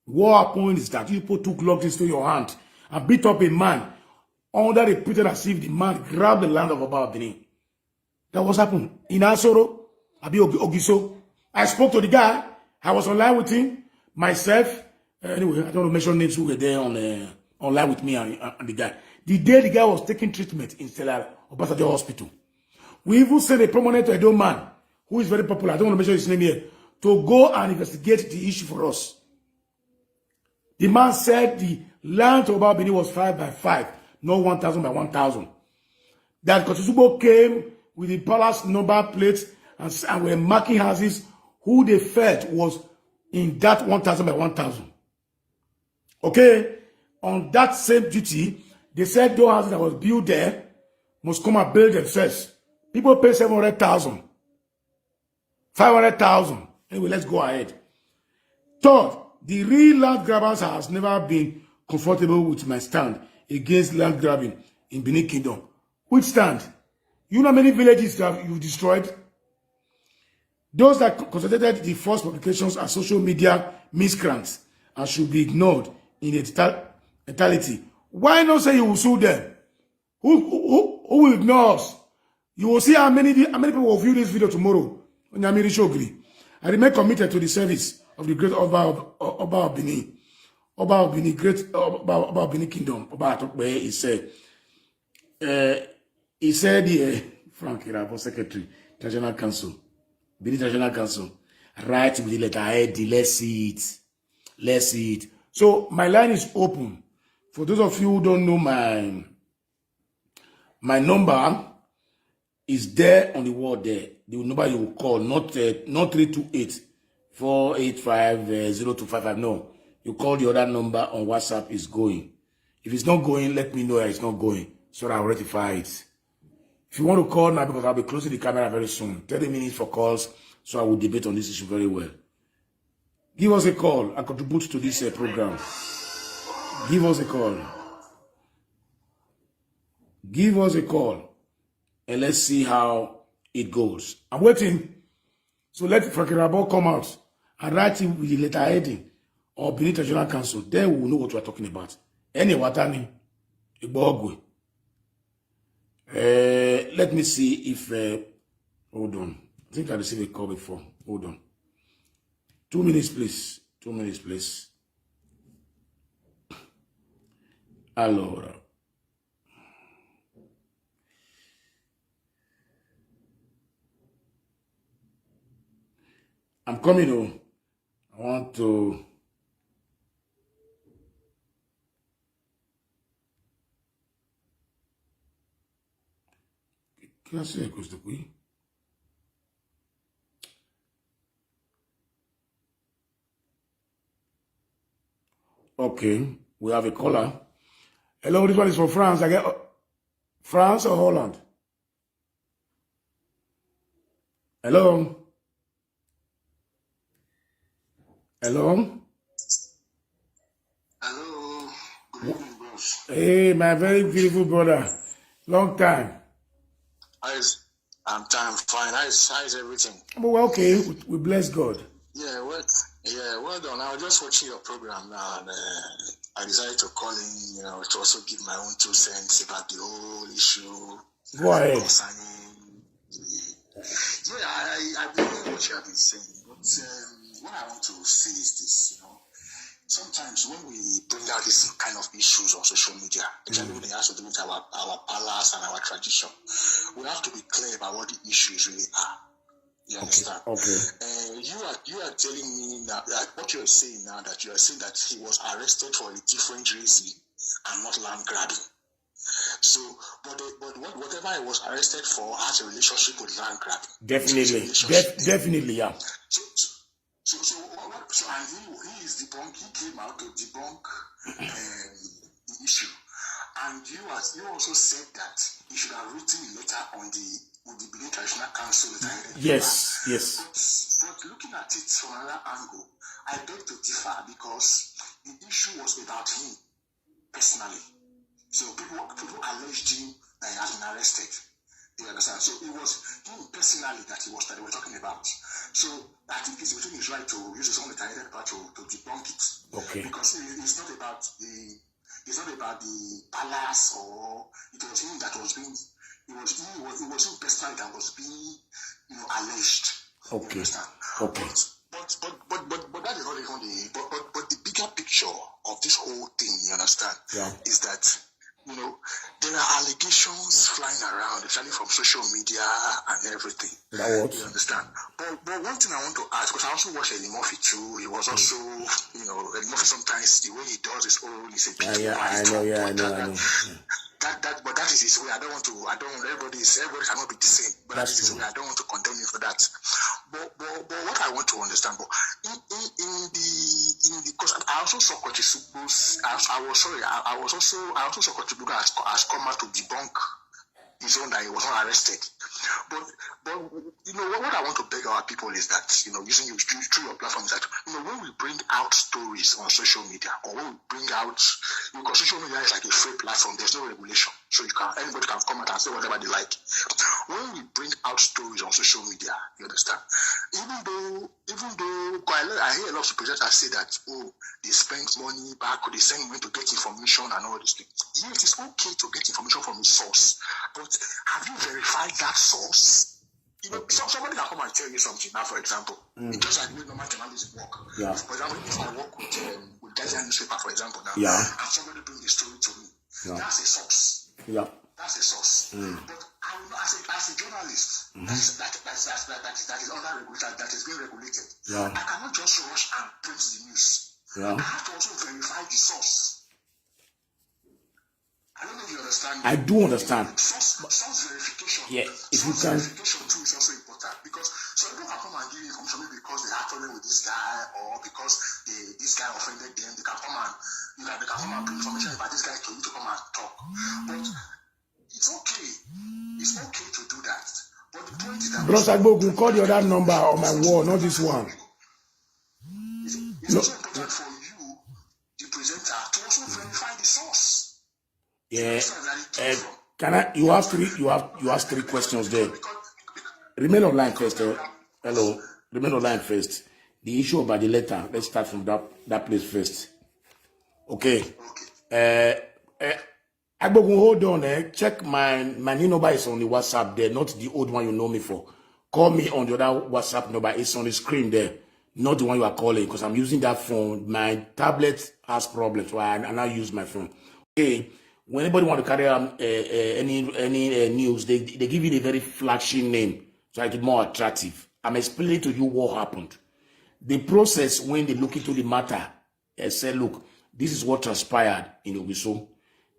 What happened is that people took locked into your hand and beat up a man under the pretense as if the man grabbed the land of Oba Benin. That was happened in Asoro, Abi Ogiso. I spoke to the guy. I was online with him, myself. Anyway, I don't want to mention names who were there online with me and the guy. The day the guy was taking treatment in Stella Obasanjo Hospital, we even sent a prominent Edo man who is very popular. I don't want to mention his name here, to go and investigate the issue for us. The man said the land to Oba Benin was 5 by 5, not 1,000 by 1,000. That Kotusubo came with the palace number plates and were marking houses who they felt was in that 1,000 by 1,000. Okay? On that same duty, they said those houses that was built there must come and build themselves. People pay 700,000, 500,000. Anyway, let's go ahead. Third, the real land grabbers has never been comfortable with my stand against land grabbing in Benin Kingdom. Which stand? You know how many villages that you destroyed? Those that concentrated the false publications are social media miscreants and should be ignored in the entirety. Why not say you will sue them? Who will ignore us? You will see how many people will view this video tomorrow. I remain committed to the service of the great Oba of Benin. Oba of Benin, great Oba of Benin Kingdom. Oba Atokbe, he said, Frank Erabor, Secretary, National Council, Benin National Council, write with the letter head, let's see it. Let's see it. So my line is open. For those of you who don't know my number is there on the wall there. The number you will call, not 328 485 0255. No, you call the other number on WhatsApp. Is going. If it's not going, let me know that it's not going, so that I'll rectify it. If you want to call now, because I'll be closing the camera very soon, 30 minutes for calls, so I will debate on this issue very well. Give us a call and contribute to this program. Give us a call. Give us a call, and let's see how it goes. I'm waiting. So let Frank Erabor come out and write him with the letter heading or Benin National Council. Then we will know what we're talking about. Any watani, let me see if hold on. I think I received a call before. Hold on. 2 minutes, please. 2 minutes, please. Allora. I'm coming home. I want to can I say a question? Okay, we have a caller. Hello, this one is from France. I get France or Holland? Hello? Hello? Hello. Good evening, boss. Hey, my very beautiful brother. Long time. I'm fine. How's everything? Well, okay. We bless God. Yeah, well done. I was just watching your program now, and I decided to call in, to also give my own 2 cents about the whole issue. Go ahead. Concerning I believe what you have been saying, but what I want to say is this, sometimes when we bring out this kind of issues on social media, especially when it has to do with our palace and our tradition, we have to be clear about what the issues really are. You understand? Okay. You are telling me now that what you are saying now, that you are saying that he was arrested for a different reason and not land grabbing. So, but whatever he was arrested for has a relationship with land grabbing. Definitely, yeah. So, and he is debunk. He came out to debunk the issue, and you also said that he should have written a letter on the Benin Traditional Council. Yes. But looking at it from another angle, I beg to differ because the issue was about him personally. So people alleged him that he has been arrested. You understand? So it was him personally that they were talking about. So I think it's within his right to use his own talented part to debunk it. Okay. Because it's not about the palace, or it was him that was being it was him personally that was being alleged. Okay. You understand? Okay. But that is not even but the bigger picture of this whole thing, you understand? Yeah. Is that there are allegations flying around, especially from social media and everything. You understand? But one thing I want to ask, because I also watched Eddie Murphy too. He was also, Eddie Murphy sometimes the way he does his own is a bit I know. But that is his way. Everybody cannot be the same. But that is his way. I don't want to condemn him for that. But what I want to understand, but because I also saw Kochi Subo's, I also saw Kochi Subo has come out to debunk his own that he was not arrested. But what I want to beg our people is that, using you through your platform, is that, when we bring out stories on social media, or when we bring out, because social media is like a free platform, there's no regulation. So anybody can come out and say whatever they like. When we bring out stories on social media, you understand? Even though I hear a lot of presenters say that, they spend money back, or they send money to get information and all these things. Yes, it's okay to get information from a source, but have you verified that source? Somebody can come and tell you something. Now, for example, it just like normal journalism work. Yeah. For example, if I work with Guardian newspaper, for example, now, and somebody bring the story to me, that's a source. Yeah. That's a source. But I will not, as a journalist, that is under regulation, that is being regulated. Yeah. I cannot just rush and print the news. Yeah. I have to also verify the source. I don't know if you understand. I do understand. Source verification. Yeah, if you can. Verification too is also important, because some people can come and give information because they have problem with this guy, or because this guy offended them. They can come and bring information about this guy to you to come and talk. But it's okay. It's okay to do that. But the point is that Bro Sagbogun, call the other number on my wall, not this one. It's also important for you, the presenter, to also verify the source. Yeah. You ask three questions there. Remain online first. Hello. Remain online first. The issue about the letter, let's start from that place first. Okay. Agbogun, hold on. Check my new number is on the WhatsApp there, not the old one you know me for. Call me on the other WhatsApp number. It's on the screen there, not the one you are calling, because I'm using that phone. My tablet has problems, so I now use my phone. Okay. When anybody want to carry any news, they give you a very flashy name, so it's more attractive. I'm explaining to you what happened. The process when they look into the matter, they say, look, this is what transpired in Ogiso.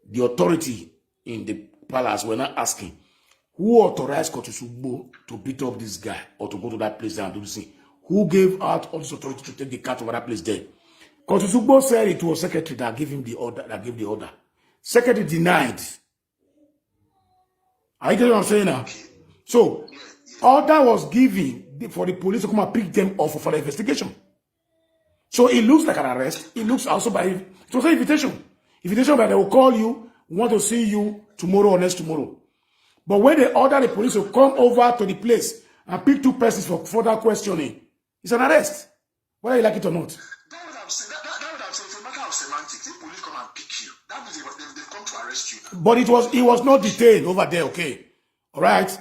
The authority in the palace were not asking, who authorized Kotusugbo to beat up this guy or to go to that place and do this thing? Who gave out all this authority to take the cat over that place there? Kotusugbo said it was secretary that gave him the order, Secretary denied. Are you getting what I'm saying now? So, order was given for the police to come and pick them off for the investigation. So it looks like an arrest. It looks also it was an invitation. Invitation that they will call you, want to see you tomorrow or next tomorrow. But when they order the police to come over to the place and pick two persons for further questioning, it's an arrest, whether you like it or not. That would have said, it's a matter of semantics. If police come and pick you, that means they've come to arrest you. But he was not detained over there, okay? All right? He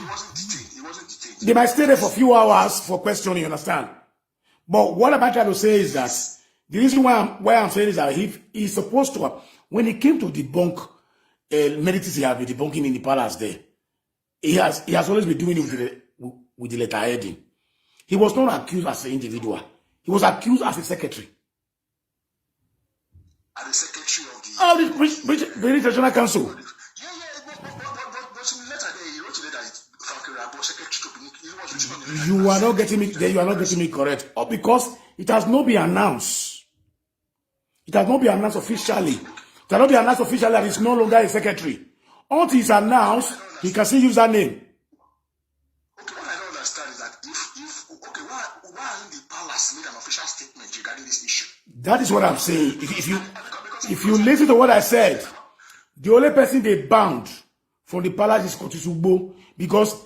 wasn't detained. They might stay there for a few hours for questioning, you understand? But what I'm trying to say is that the reason why I'm saying is that he's supposed to, when he came to debunk meditators, he has been debunking in the palace there. He has always been doing it with the letter heading. He was not accused as an individual. He was accused as a secretary. are the secretary of the. Oh, the British National Council. Yeah, but in the letter there, he wrote a letter that Frank Erabor, secretary to Benin. He was written on the letter. You are not getting me. You are not getting me correct. Or because it has not been announced. It has not been announced officially. It has not been announced officially that it's no longer a secretary. Until it's announced, he can still use that name. Okay, what I don't understand is that why in the palace made an official statement regarding this issue? That is what I'm saying. If you listen to what I said, the only person they banned from the palace is Kotusugbo because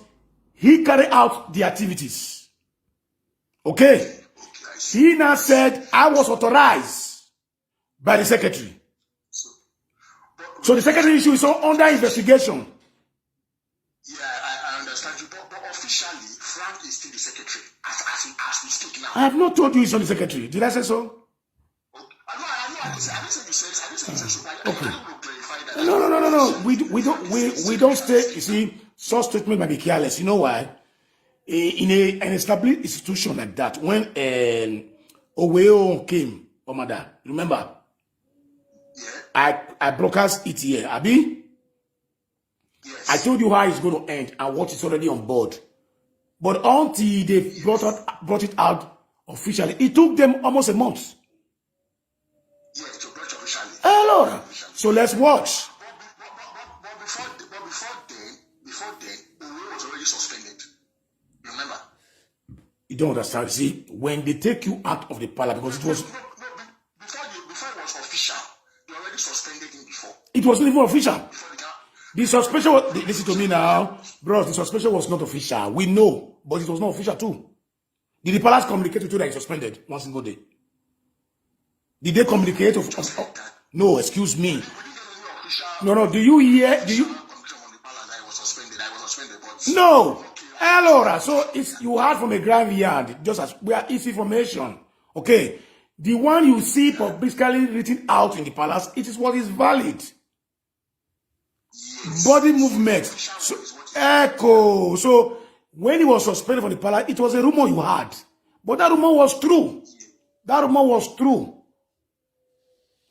he carried out the activities. Okay? He now said, I was authorized by the secretary. So the secretary issue is under investigation. Yeah, I understand you, but officially, Frank is still the secretary as we speak now. I have not told you he's not the secretary. Did I say so? Okay. I didn't say you said so, but okay. I don't want to clarify that. No. We don't stay. You see, such statement might be careless. You know why? In an established institution like that, when Oweo came, Omada, remember? Yeah. I broadcast it here, Abi. Yes. I told you how it's going to end and what is already on board. But until they brought it out officially, it took them almost a month. Yes, to brought it officially. Hello. So let's watch. But before then, Owe was already suspended. Remember? You don't understand. See, when they take you out of the palace, because it was... Before it was official, they already suspended him before. It wasn't even official. The suspension was... Listen to me now. Bros, the suspension was not official. We know, but it was not official too. Did the palace communicate with you that he suspended one single day? Did they communicate? No, excuse me. No. Do you hear? No. Hello. So you heard from a graveyard, just as we are easy information. Okay. The one you see publicly written out in the palace, it is what is valid. Yes. Body movement. So, echo. So when he was suspended from the palace, it was a rumor you had. But that rumor was true. That rumor was true.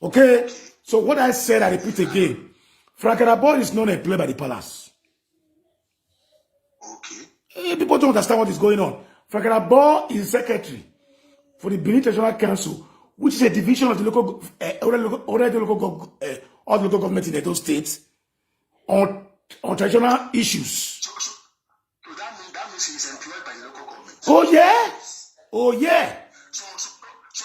Okay? So what I said, I repeat again. Frank Erabor is not employed by the palace. Okay. People don't understand what is going on. Frank Erabor is secretary for the Benin National Council, which is a division of the local government in Edo State on traditional issues. So that means he's employed by the local government. Oh yeah? Oh yeah. So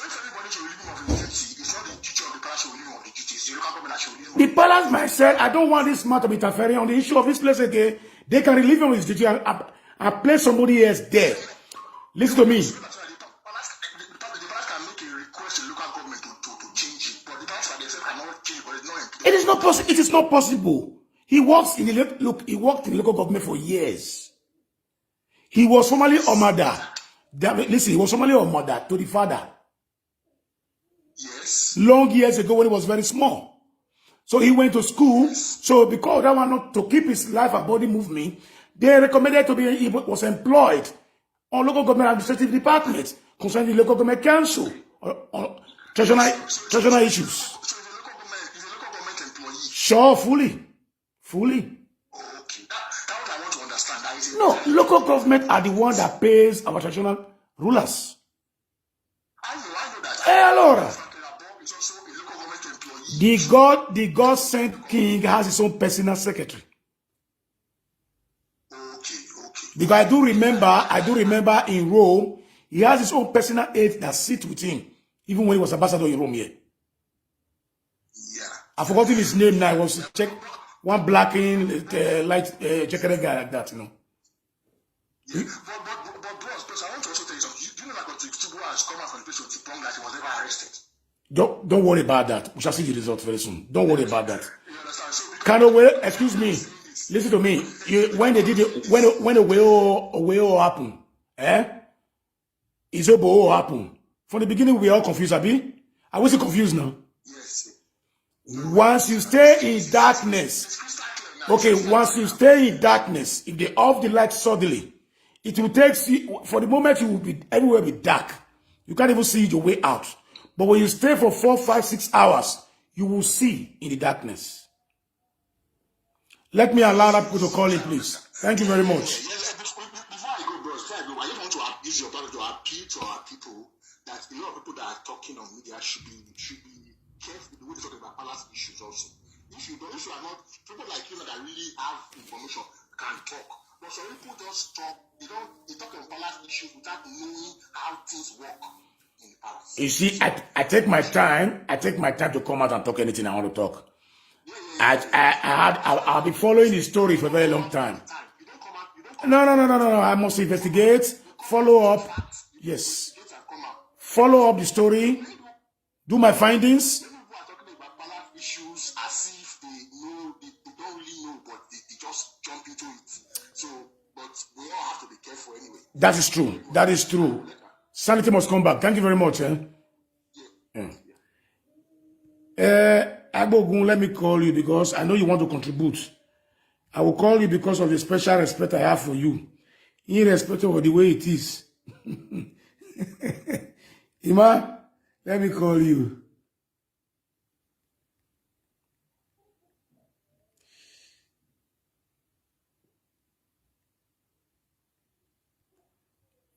if everybody should relieve him of his duty, it's not the duty of the palace to relieve him of the duty, it's the local government that should relieve him. The palace might say, I don't want this man to be interfering on the issue of this place again. They can relieve him of his duty and place somebody else there. Listen to me. The palace can make a request to the local government to change it, but the palace cannot change, but it's not employed. It is not possible. It is not possible. He works in the he worked in the local government for years. He was formerly a mother. Listen, he was formerly a mother to the father. Yes. Long years ago when he was very small. So he went to school. Yes. So because that one not to keep his life and body moving, they recommended he was employed on local government administrative department concerning the local government council on traditional issues. So is the local government employee? Sure, fully. Okay. That's what I want to understand. No, local government are the one that pays our traditional rulers. I know that. Hey, Laura. Is also a local government employee. The God sent king has his own personal secretary. Okay. Because I do remember in Rome, he has his own personal aide that sits with him, even when he was ambassador in Rome here. Yeah. I forgot his name now. I was check one black in light checkered guy like that, you know. Yeah. But bros, I want to also tell you something. Do you know that Kotubo has come out from the place with the that he was never arrested? Don't worry about that. We shall see the results very soon. Don't worry about that. You understand? So Kind of way, excuse me. Listen to me. When they did it, when the way happened, is what happened. From the beginning, we were all confused, Abi. I wasn't confused now. Yes. Once you stay in darkness, once you stay in darkness, if they off the light suddenly, it will take for the moment you will be everywhere be dark. You can't even see your way out. But when you stay for 4, 5, 6 hours, you will see in the darkness. Let me allow that people to call in, please. Thank you very much. Yes, before I go, bro, I just want to use your platform to appeal to our people that a lot of people that are talking on media should be careful the way they talk about palace issues also. If you are not, people like you that really have information can talk. But some people just talk, they talk on palace issues without knowing how things work in the palace. You see, I take my time. I take my time to come out and talk anything I want to talk. I'll be following the story for a very long time. No. I must investigate, follow up. Yes. Follow up the story, do my findings. People are talking about palace issues as if they don't really know, but they just jump into it. So, but we all have to be careful anyway. That is true. That is true. Sanity must come back. Thank you very much. Agbogun, let me call you because I know you want to contribute. I will call you because of the special respect I have for you, irrespective of the way it is. Ima, let me call you.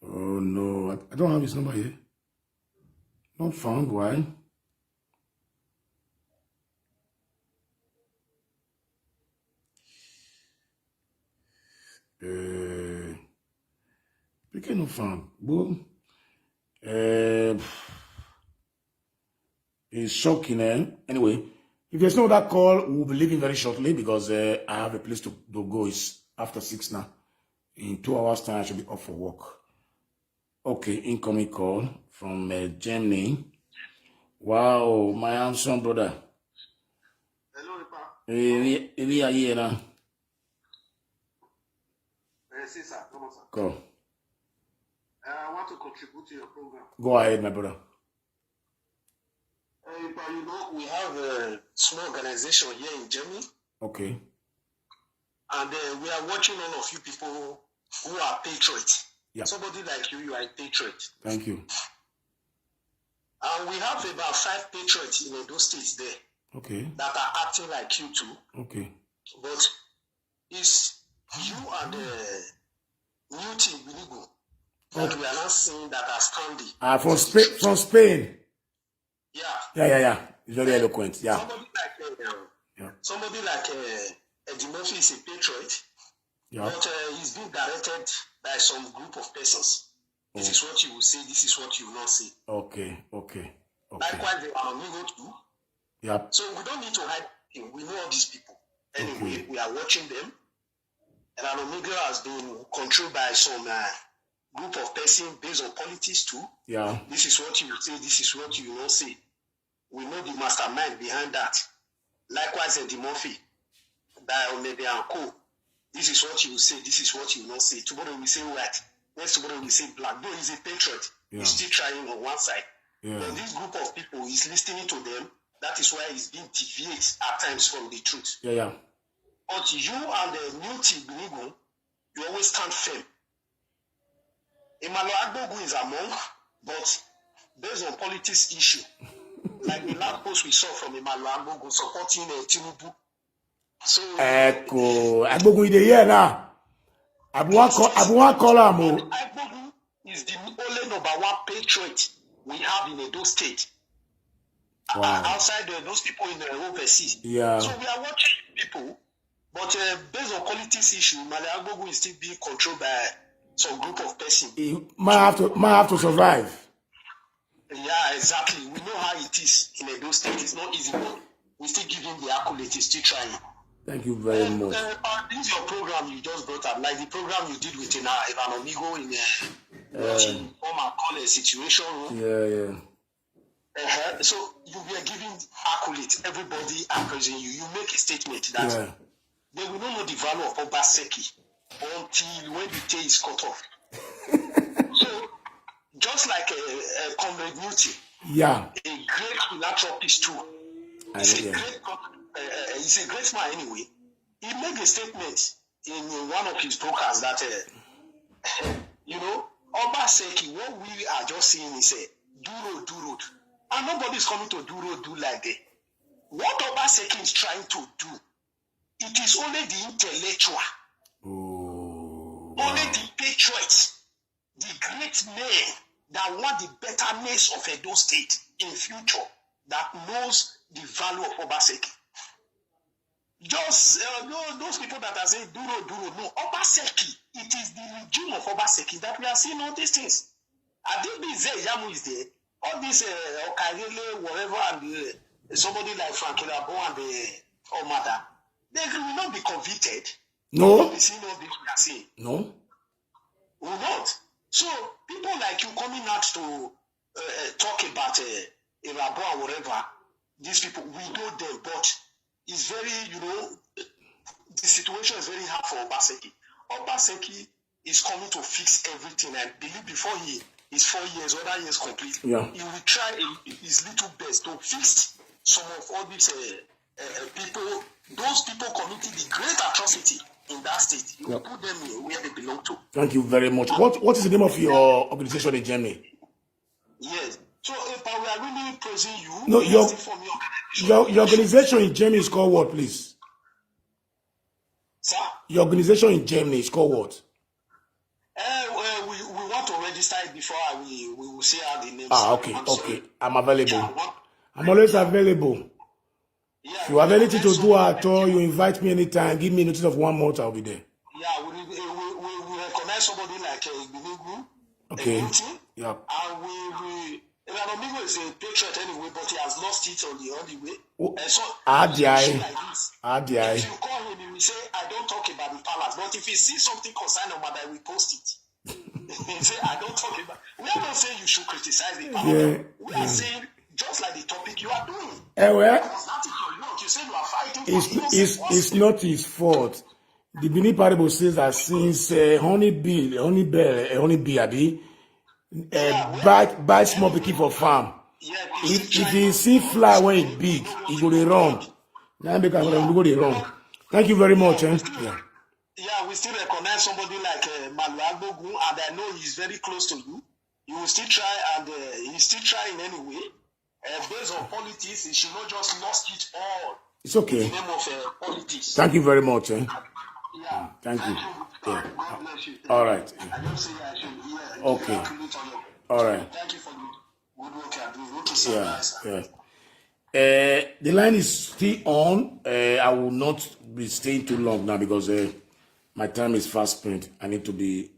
Oh no, I don't have his number here. Not found. Why? Because not found. Boom. It's shocking. Anyway, if there's no other call, we'll be leaving very shortly because I have a place to go. It's after 6 now. In 2 hours' time, I should be off for work. Okay, incoming call from Germany. Wow, my handsome brother. Hello, Papa. We are here now. Yes, sir. Come on, sir. Go. I want to contribute to your program. Go ahead, my brother. But you know, we have a small organization here in Germany. Okay. And we are watching all of you people who are patriots. Yeah. Somebody like you are a patriot. Thank you. And we have about 5 patriots in those states there. Okay. That are acting like you too. Okay. But it's you and the new team, Biligo, that we are not seeing that are standing. From Spain. Yeah. Yeah. It's very eloquent. Yeah. Somebody like Eddie Murphy is a patriot. Yeah. But he's being directed by some group of persons. This is what you will say, this is what you will not say. Okay. Likewise, the Amigo too. Yeah. So we don't need to hide him. We know all these people. Anyway, we are watching them. And Amigo has been controlled by some group of persons based on politics too. Yeah. This is what you will say, this is what you will not say. We know the mastermind behind that. Likewise, Eddie Murphy, by Omebe and Co. This is what you will say, this is what you will not say. Tomorrow we say white, next tomorrow we say black. Though he's a patriot, he's still trying on one side. Yeah. But this group of people is listening to them. That is why he's being deviated at times from the truth. Yeah. But you and the new team, Binigo, you always stand firm. Emmanuel Agbogu is among, but based on politics issue, like the last post we saw from Emmanuel Agbogu supporting Tinubu. So Echo Agbogu in the year now. Abuwa call him. Agbogu is the only number 1 patriot we have in Edo State. Wow. Outside those people in the overseas. Yeah. So we are watching people, but based on politics issue, Emmanuel Agbogu is still being controlled by some group of persons. He might have to survive. Yeah, exactly. We know how it is in Edo State. It's not easy, but we still give him the accolade. He's still trying. Thank you very much. This is your program you just brought up, like the program you did with Ivan Amigo in the former college situation. Yeah. So you were giving accolades, everybody appraising you. You make a statement that they will not know the value of Obaseki until when the day is cut off. So just like a Comrade Newton, a great philanthropist too. He's a great man anyway. He made a statement in one of his broadcasts that, Obaseki, what we are just seeing is do road. And nobody's coming to do road like that. what Obaseki is trying to do, it is only the intellectual, only the patriots, the great men that want the betterness of Edo State in future that knows the value of Obaseki. Just those people that are saying Duro, no, Obaseki, it is the regime of Obaseki that we are seeing all these things. Yamu is there. All these Okairele, whatever, and somebody like Frank Erabor and the Omada, they will not be convicted. No. They will not be seeing all this we are seeing. No. Will not. So people like you coming out to talk about Erabor or whatever, these people, we know them, but it's very, the situation is very hard for Obaseki. Obaseki is coming to fix everything, and believe before he is 4 years, other years complete, he will try his little best to fix some of all these people, those people committing the great atrocity in that state. You put them where they belong to. Thank you very much. What is the name of your organization in Germany? Yes. So if we are really praising you, no, your organization in Germany is called what, please? Sir? Your organization in Germany is called what? We want to register it before we will see how the names. Okay. I'm available. I'm always available. Yeah, if you have anything to do at all, you invite me anytime. Give me a notice of 1 month, I'll be there. Yeah, we recognize somebody like Binigu. Okay. Yeah. And we Emigo is a patriot anyway, but he has lost it on the way. So if you call him, he will say, I don't talk about the palace. But if he sees something concerning Omada, he will post it. He say, I don't talk about. We are not saying you should criticize the palace. Yeah. We are saying, just like the topic you are doing. You say you are fighting it's not his fault. The Bini Parable says that since honey bee, buy small pikin for farm. If he see fly when it big, he go dey run. Now make go dey run. Thank you very much. Yeah, we still recognize somebody like Maluagbogun, and I know he's very close to you. You will still try, and he's still trying anyway. Based on politics, he should not just lost it all. It's okay. In the name of politics. Thank you very much. Yeah. Thank you. Yeah. God bless you. All right. I don't say I should. Yeah. Okay. All right. Thank you for the good work you are doing. The line is still on. I will not be staying too long now because my time is fast spent. I need to be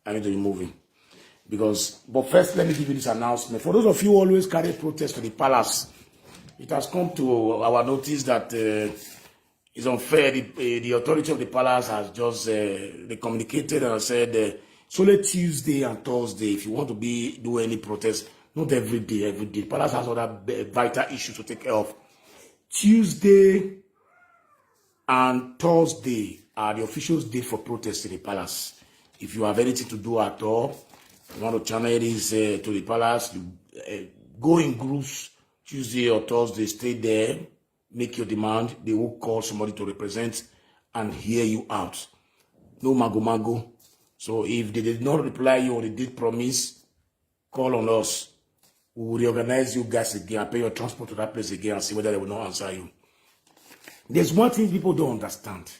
moving. But first, let me give you this announcement. For those of you who always carry protest to the palace, it has come to our notice that it's unfair. The authority of the palace has just they communicated and said it's only Tuesday and Thursday if you want to do any protest. Not every day. The palace has other vital issues to take care of. Tuesday and Thursday are the official date for protest in the palace. If you have anything to do at all, you want to channel this to the palace, go in groups Tuesday or Thursday, stay there, make your demand. They will call somebody to represent and hear you out. No mago. So if they did not reply you or they did promise, call on us. We will reorganize you guys again and pay your transport to that place again and see whether they will not answer you. There's one thing people don't understand.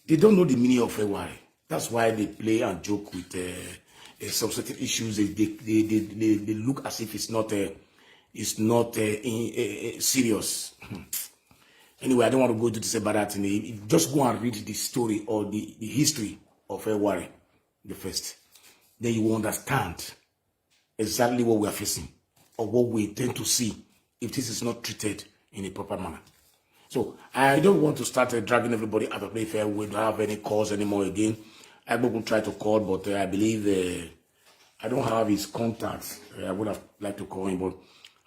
They don't know the meaning of AY. That's why they play and joke with some certain issues. They look as if it's not serious. Anyway, I don't want to go into this about that. Just go and read the story or the history of AY, the first. Then you will understand exactly what we are facing or what we intend to see if this is not treated in a proper manner. So I don't want to start dragging everybody out of Mayfair. We don't have any calls anymore again. I will try to call, but I believe I don't have his contacts. I would have liked to call him, but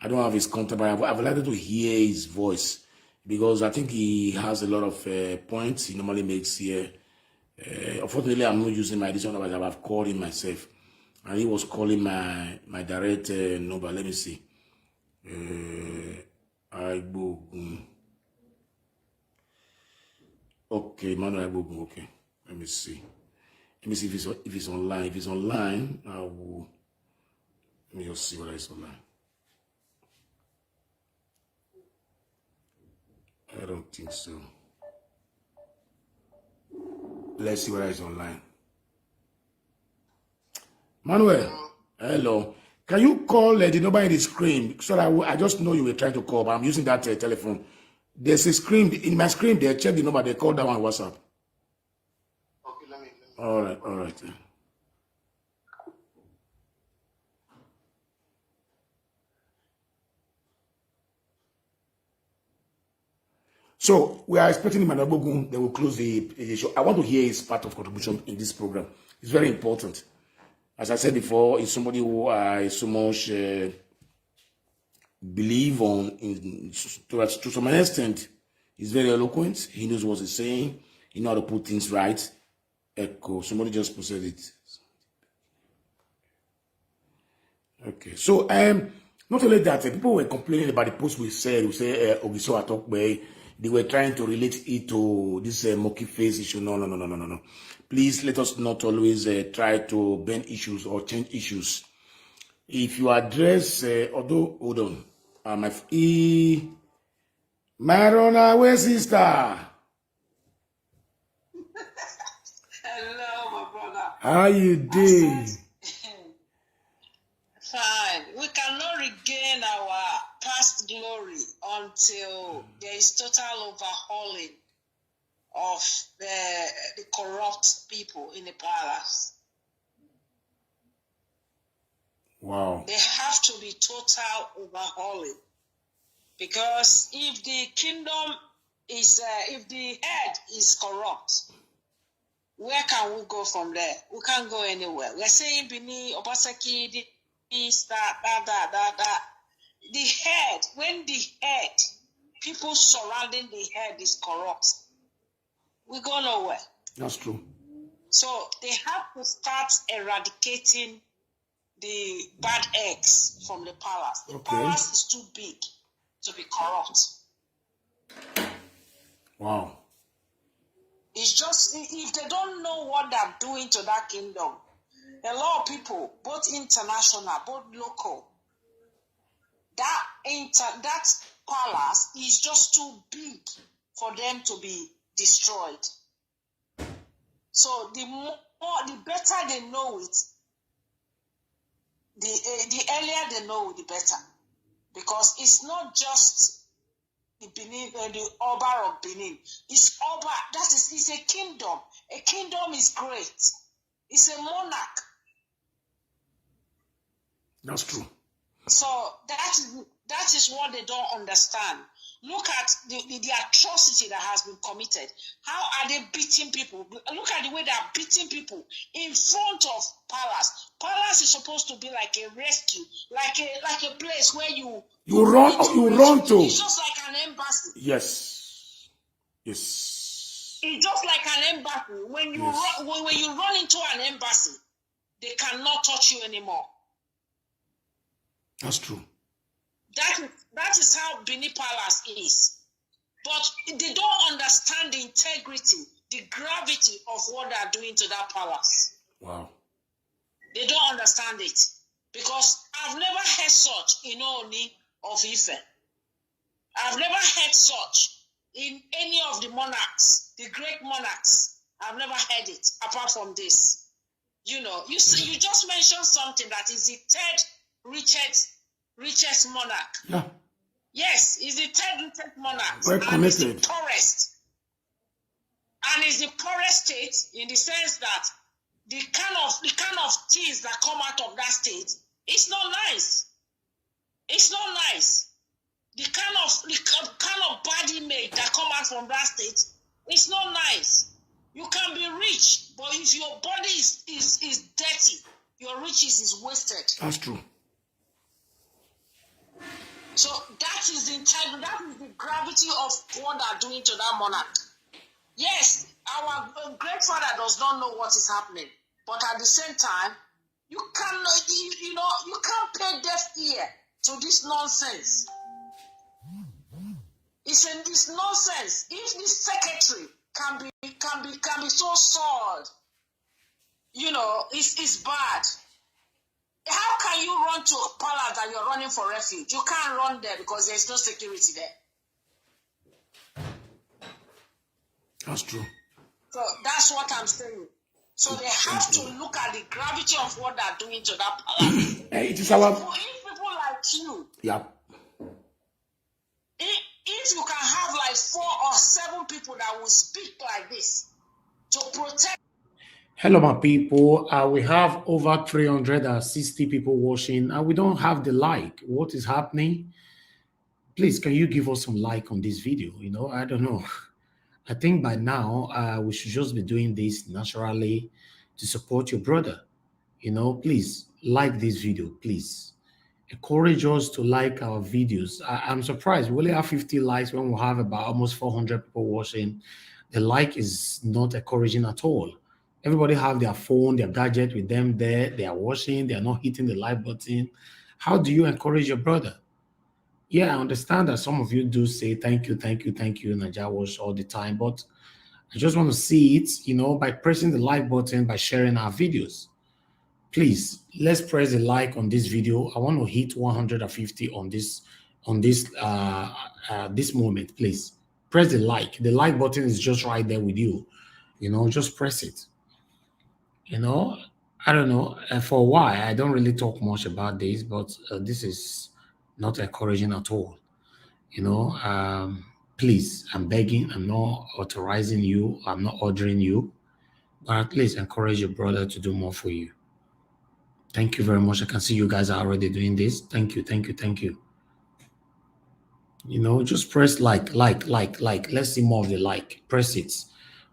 I don't have his contact. But I would like to hear his voice because I think he has a lot of points he normally makes here. Unfortunately, I'm not using my additional number. I've called him myself. And he was calling my direct number. Let me see. Okay, Manuel Agbogun. Okay, let me see. Let me see if he's online. If he's online, I will. Let me just see whether it's online. I don't think so. Let's see whether it's online. Manuel, hello. Can you call the number in the screen? So that I just know you were trying to call, but I'm using that telephone. There's a screen in my screen there. Check the number. They call that one on WhatsApp. Okay, let me. All right. So we are expecting Manabogun. They will close the show. I want to hear his part of contribution in this program. It's very important. As I said before, he's somebody who I so much believe to some extent. He's very eloquent. He knows what he's saying. He knows how to put things right. Echo. Somebody just posted it. Okay. So not only that, people were complaining about the post we said. We say Ogiso Atokbe. They were trying to relate it to this monkey face issue. No. Please let us not always try to bend issues or change issues. If you address, although, hold on, my runaway sister. Hello, my brother. How you doing? Fine. We cannot regain our past glory until there is total overhauling of the corrupt people in the palace. Wow. There have to be total overhauling. Because if the kingdom is, if the head is corrupt, where can we go from there? We can't go anywhere. We're saying Bini, Obasaki, this, that. The head, when the head, people surrounding the head is corrupt, we go nowhere. That's true. So they have to start eradicating the bad eggs from the palace. The palace is too big to be corrupt. Wow. It's just, if they don't know what they're doing to that kingdom, a lot of people, both international, both local, that palace is just too big for them to be destroyed. So the better they know it, the earlier they know it, the better. Because it's not just the Benin, the Oba of Benin. It's Oba. It's a kingdom. A kingdom is great. It's a monarch. That's true. So that is what they don't understand. Look at the atrocity that has been committed. How are they beating people? Look at the way they are beating people in front of palace. Palace is supposed to be like a rescue, like a place where you run to. It's just like an embassy. Yes. It's just like an embassy. When you run into an embassy, they cannot touch you anymore. That's true. That is how Benin Palace is. But they don't understand the integrity, the gravity of what they are doing to that palace. Wow. They don't understand it. Because I've never heard such in Oni of Ife. I've never heard such in any of the monarchs, the great monarchs. I've never heard it, apart from this. You know, you just mentioned something that is the third richest monarch. Yeah. Yes, he's the third richest monarch. Well connected. And he's the poorest. And it's the poorest state in the sense that the kind of things that come out of that state, it's not nice. It's not nice. The kind of bad image that come out from that state, it's not nice. You can be rich, but if your body is dirty, your riches is wasted. That's true. So that is the gravity of what they are doing to that monarch. Yes, our great father does not know what is happening, but at the same time, you can't pay deaf ear to this nonsense. It's nonsense. If this secretary can be so soiled, it's bad. How can you run to a palace that you're running for refuge? You can't run there because there's no security there. That's true. So that's what I'm saying. So they have to look at the gravity of what they're doing to that palace. It is If our. people like you, Yeah. if you can have like 4 or 7 people that will speak like this to protect. Hello, my people. We have over 360 people watching, and we don't have the like. What is happening? Please, can you give us some like on this video? You know, I don't know. I think by now we should just be doing this naturally to support your brother. You know, please like this video, please. Encourage us to like our videos. I'm surprised we only have 50 likes when we have about almost 400 people watching. The like is not encouraging at all. Everybody have their phone, their gadget with them there. They are watching. They are not hitting the like button. How do you encourage your brother? Yeah, I understand that some of you do say thank you, thank you, thank you, Naija Watch all the time, but I just want to see it, you know, by pressing the like button, by sharing our videos. Please, let's press the like on this video. I want to hit 150 on this this moment, please. Press the like. The like button is just right there with you. You know, just press it. You know, I don't know. For a while, I don't really talk much about this, but this is not encouraging at all. You know, please, I'm begging. I'm not authorizing you. I'm not ordering you, but at least encourage your brother to do more for you. Thank you very much. I can see you guys are already doing this. Thank you, thank you, thank you. You know, just press like. Let's see more of the like. Press it.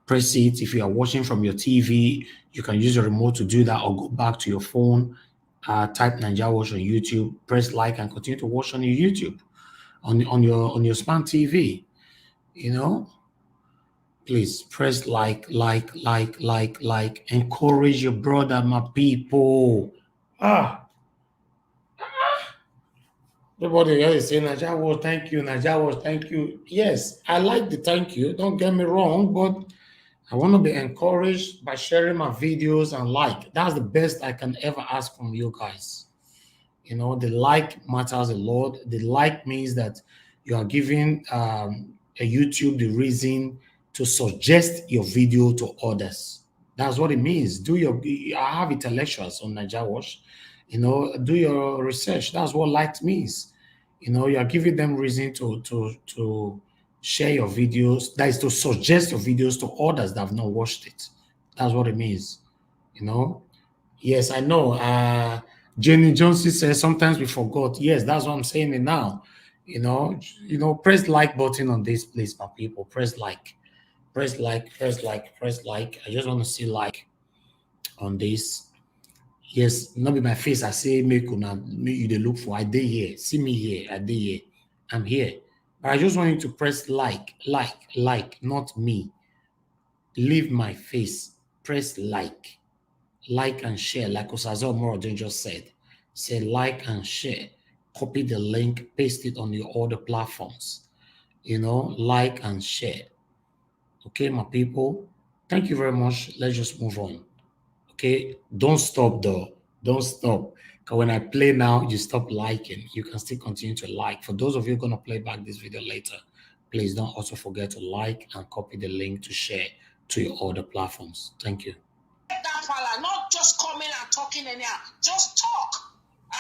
Press it. If you are watching from your TV, you can use your remote to do that or go back to your phone. Type Naija Watch on YouTube. Press like and continue to watch on your YouTube, on your smart TV. You know, please press like. Encourage your brother, my people. Everybody else is saying, Naija Watch, thank you, Naija Watch, thank you. Yes, I like the thank you. Don't get me wrong, but I want to be encouraged by sharing my videos and like. That's the best I can ever ask from you guys. You know, the like matters a lot. The like means that you are giving a YouTube the reason to suggest your video to others. That's what it means. I have intellectuals on Naija Watch. You know, do your research. That's what like means. You know, you are giving them reason to share your videos. That is to suggest your videos to others that have not watched it. That's what it means. You know. Yes, I know. Jenny Johnson says sometimes we forgot. Yes, that's what I'm saying it now. Press like button on this, please, my people. Press like. Press like, press like, press like. I just want to see like on this. Yes, not be my face. I say make you they look for. I did here. See me here. I did here. I'm here. But I just want you to press like, not me. Leave my face. Press like. Like and share, like Osazo Morodin just said. Say like and share. Copy the link, paste it on your other platforms. You know, like and share. Okay, my people. Thank you very much. Let's just move on. Okay, don't stop though. Don't stop. Because when I play now, you stop liking. You can still continue to like. For those of you going to play back this video later, please don't also forget to like and copy the link to share to your other platforms. Thank you. That fella, not just coming and talking anyhow. Just talk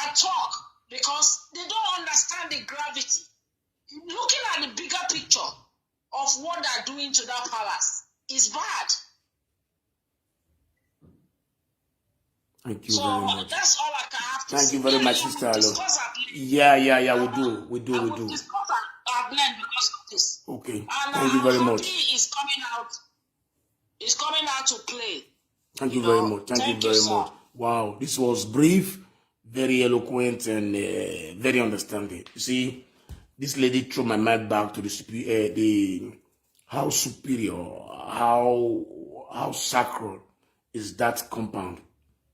and talk because they don't understand the gravity. Looking at the bigger picture of what they're doing to that palace is bad. Thank you very much. That's all I can have to Thank say. you very much, Sister Alo. Yeah, we do. We do. Discuss our blend because of this. Okay. And Thank you very much. is coming out. It's coming out to play. Thank you very much. Thank you very much. Wow, this was brief, very eloquent, and very understanding. You see, this lady threw my mind back to the how superior, how sacred is that compound,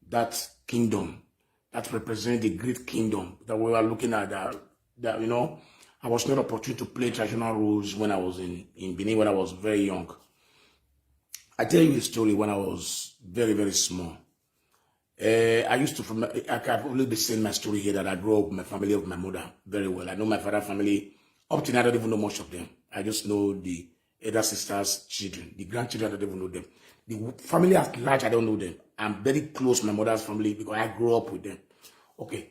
that kingdom, that represents the great kingdom that we were looking at. That you know, I was not opportune to play traditional roles when I was in Benin when I was very young. I tell you a story when I was very, very small. I've only been saying my story here that I grew up with my family of my mother very well. I know my father's family. Up to now, I don't even know much of them. I just know the elder sisters' children. The grandchildren, I don't even know them. The family at large, I don't know them. I'm very close to my mother's family because I grew up with them. Okay.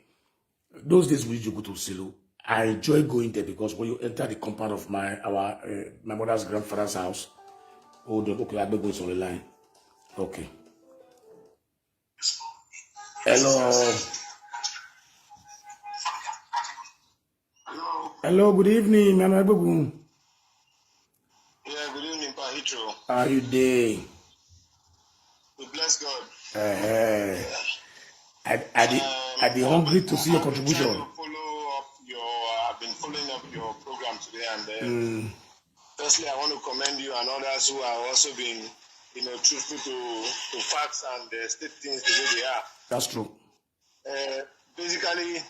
Those days we used to go to Silo. I enjoy going there because when you enter the compound of my mother's grandfather's house, okay, I better go on the line. Okay. Hello. Hello, good evening, Mama Bubu. Yeah, good evening, Pahitro. How are you doing? We bless God. I'd be hungry to see your contribution. I've been following up your program today, and firstly, I want to commend you and others who have also been, truthful to facts and state things the way they are. That's true. Basically,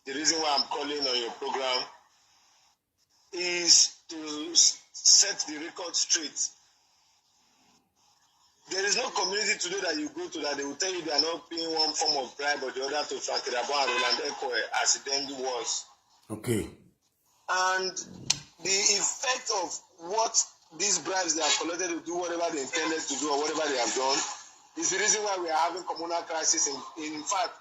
the reason why I'm calling on your program is to set the record straight. There is no community today that you go to that they will tell you they are not paying one form of bribe or the other to Frank Erabor and Roland Echo as it then was. Okay. And the effect of what these bribes they have collected to do whatever they intended to do or whatever they have done is the reason why we are having communal crisis. In fact,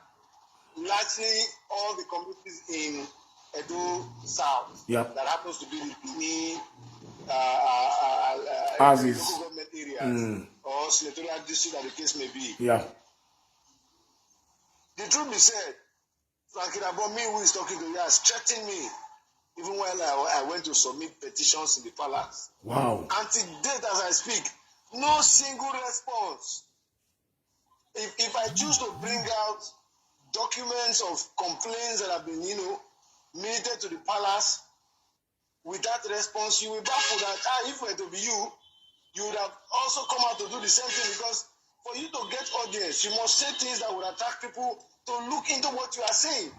largely all the communities in Edo South that happens to be the Bini local government areas or senatorial district, as the case may be. Yeah. The truth be said, Frank Erabor, me who is talking to you, has threatened me even while I went to submit petitions in the palace. Wow. Until date, as I speak, no single response. If I choose to bring out documents of complaints that have been, minuted to the palace, without response, you will baffle that, if it were to be you would have also come out to do the same thing, because for you to get audience, you must say things that would attract people to look into what you are saying.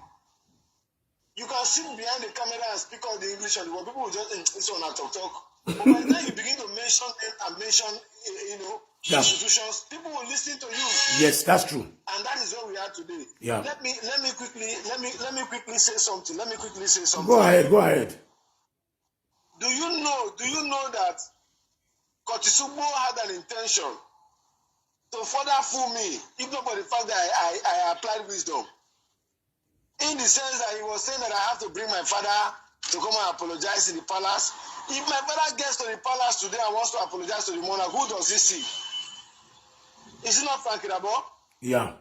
You can sit behind the camera and speak all the English, and people will just, it's on a talk. But by the time you begin to mention them and mention, institutions, people will listen to you. Yes, that's true. And that is where we are today. Yeah. Let me quickly say something. Go ahead. Do you know that Kotisugbo had an intention to further fool me, if not for the fact that I applied wisdom? In the sense that he was saying that I have to bring my father to come and apologize in the palace. If my father gets to the palace today and wants to apologize to the monarch, who does he see? Is it not Frank Erabor? Yeah.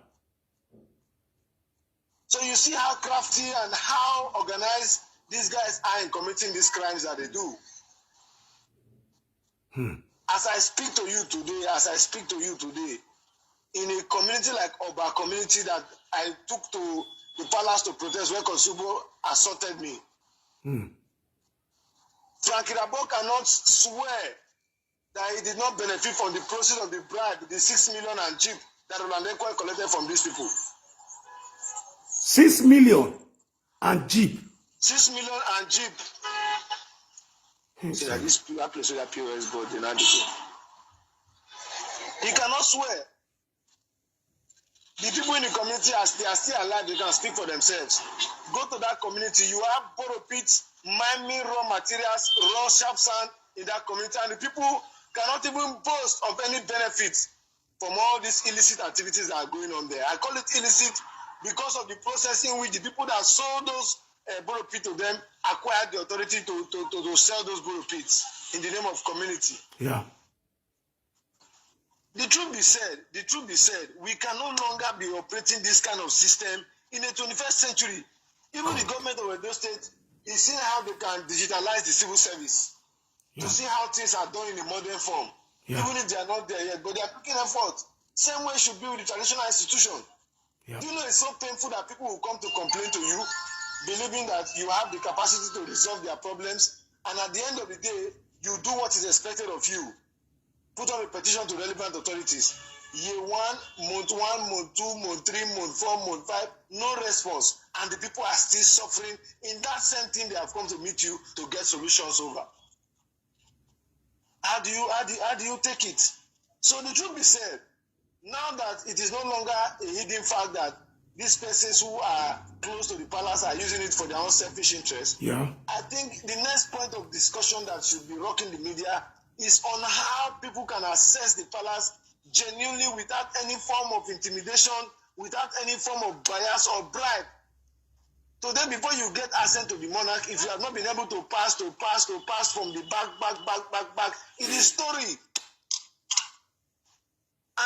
So you see how crafty and how organized these guys are in committing these crimes that they do. As I speak to you today, in a community like Oba community that I took to the palace to protest where Kosubo assaulted me, Frank Erabor cannot swear that he did not benefit from the process of the bribe, the 6 million and jeep that Roland Echo collected from these people. 6 million and jeep. 6 million and jeep. So that this place with that POS board, they not he cannot swear. The people in the community, as they are still alive, they can speak for themselves. Go to that community, you have borrow pits, mining raw materials, raw sharp sand in that community, and the people cannot even boast of any benefits from all these illicit activities that are going on there. I call it illicit because of the process in which the people that sold those borrow pits to them acquired the authority to sell those borrow pits in the name of community. Yeah. The truth be said, we can no longer be operating this kind of system in the 21st century. Even the government of Edo State is seeing how they can digitalize the civil service to see how things are done in a modern form. Even if they are not there yet, but they are taking effort. Same way it should be with the traditional institution. Do you know it's so painful that people will come to complain to you, believing that you have the capacity to resolve their problems, and at the end of the day, you do what is expected of you. Put on a petition to relevant authorities. Year 1, month 1, month 2, month 3, month 4, month 5, no response. And the people are still suffering in that same thing they have come to meet you to get solutions over. How do you take it? So the truth be said, now that it is no longer a hidden fact that these persons who are close to the palace are using it for their own selfish interest, I think the next point of discussion that should be rocking the media is on how people can access the palace genuinely without any form of intimidation, without any form of bias or bribe. Today, before you get access to the monarch, if you have not been able to pass from the back, it is story.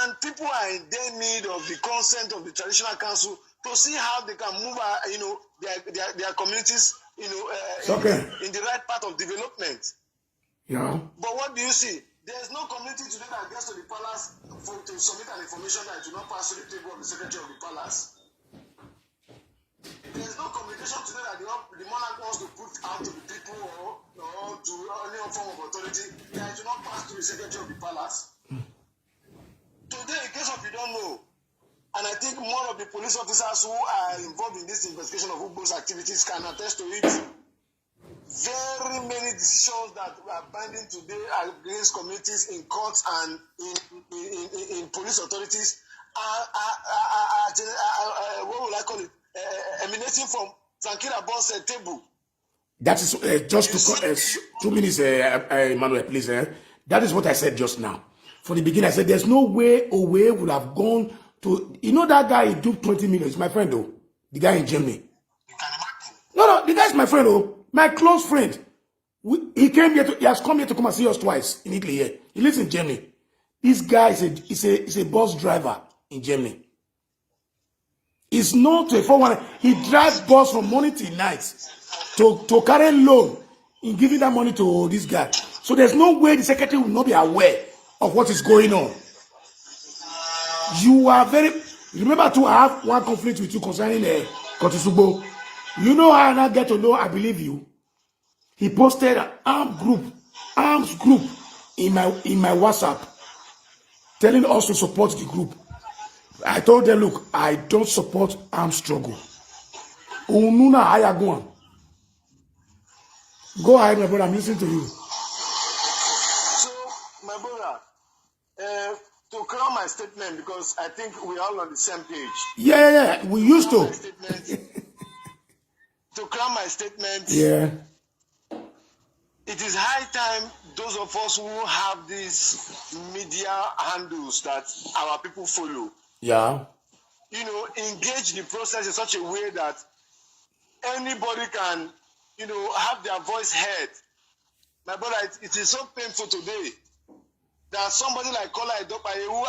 And people are in their need of the consent of the traditional council to see how they can move, their communities, in the right path of development. Yeah. But what do you see? There is no community today that gets to the palace to submit an information that do not pass through the table of the secretary of the palace. There is no communication today that the monarch wants to put out to the people or to any form of authority that do not pass through the secretary of the palace. Today, in case of you don't know, and I think more of the police officers who are involved in this investigation of Ugbo's activities can attest to it. Very many decisions that are binding today against communities in courts and in police authorities are what will I call it? Emanating from Frank Erabor's table. That is just to 2 minutes, Emmanuel, please. That is what I said just now. For the beginning, I said there's no way Owe would have gone to. You know that guy he duped 20 million. It's my friend, though. The guy in Germany. You can imagine. No, the guy is my friend, though. My close friend. He has come here to come and see us twice in Italy. Here. He lives in Germany. This guy is a bus driver in Germany. He's known to a 411. He drives bus from morning till night to carry loan in giving that money to this guy. So there's no way the secretary will not be aware of what is going on. You are remember to have one conflict with you concerning Kotisugbo. You know how I now get to know I believe you. He posted an arms group in my WhatsApp telling us to support the group. I told them, look, I don't support armed struggle. Ununa Ayaguan. Go ahead, my brother, I'm listening to you. So, my brother, to crown my statement, because I think we're all on the same page. Yeah. We used to. To crown my statement, yeah. It is high time those of us who have these media handles that our people follow. Yeah. Engage the process in such a way that anybody can, have their voice heard. My brother, it is so painful today that somebody like Kola Edopaye who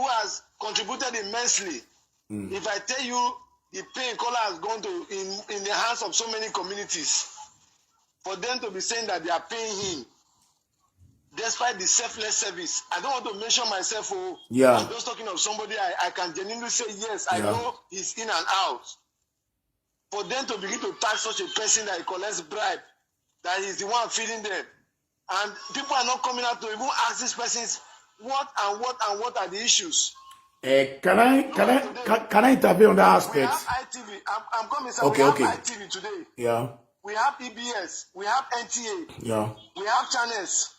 has contributed immensely. If I tell you the pain Kola has gone to in the hands of so many communities, for them to be saying that they are paying him despite the selfless service. I don't want to mention myself. Yeah. I'm just talking of somebody I can genuinely say, yes, I know he's in and out. For them to begin to tax such a person that he collects bribe, that he's the one feeding them. And people are not coming out to even ask these persons what are the issues. Can I intervene on that aspect? We have ITV. I'm coming, sir. Okay, we have ITV today. Yeah. We have EBS. We have NTA. Yeah. We have channels.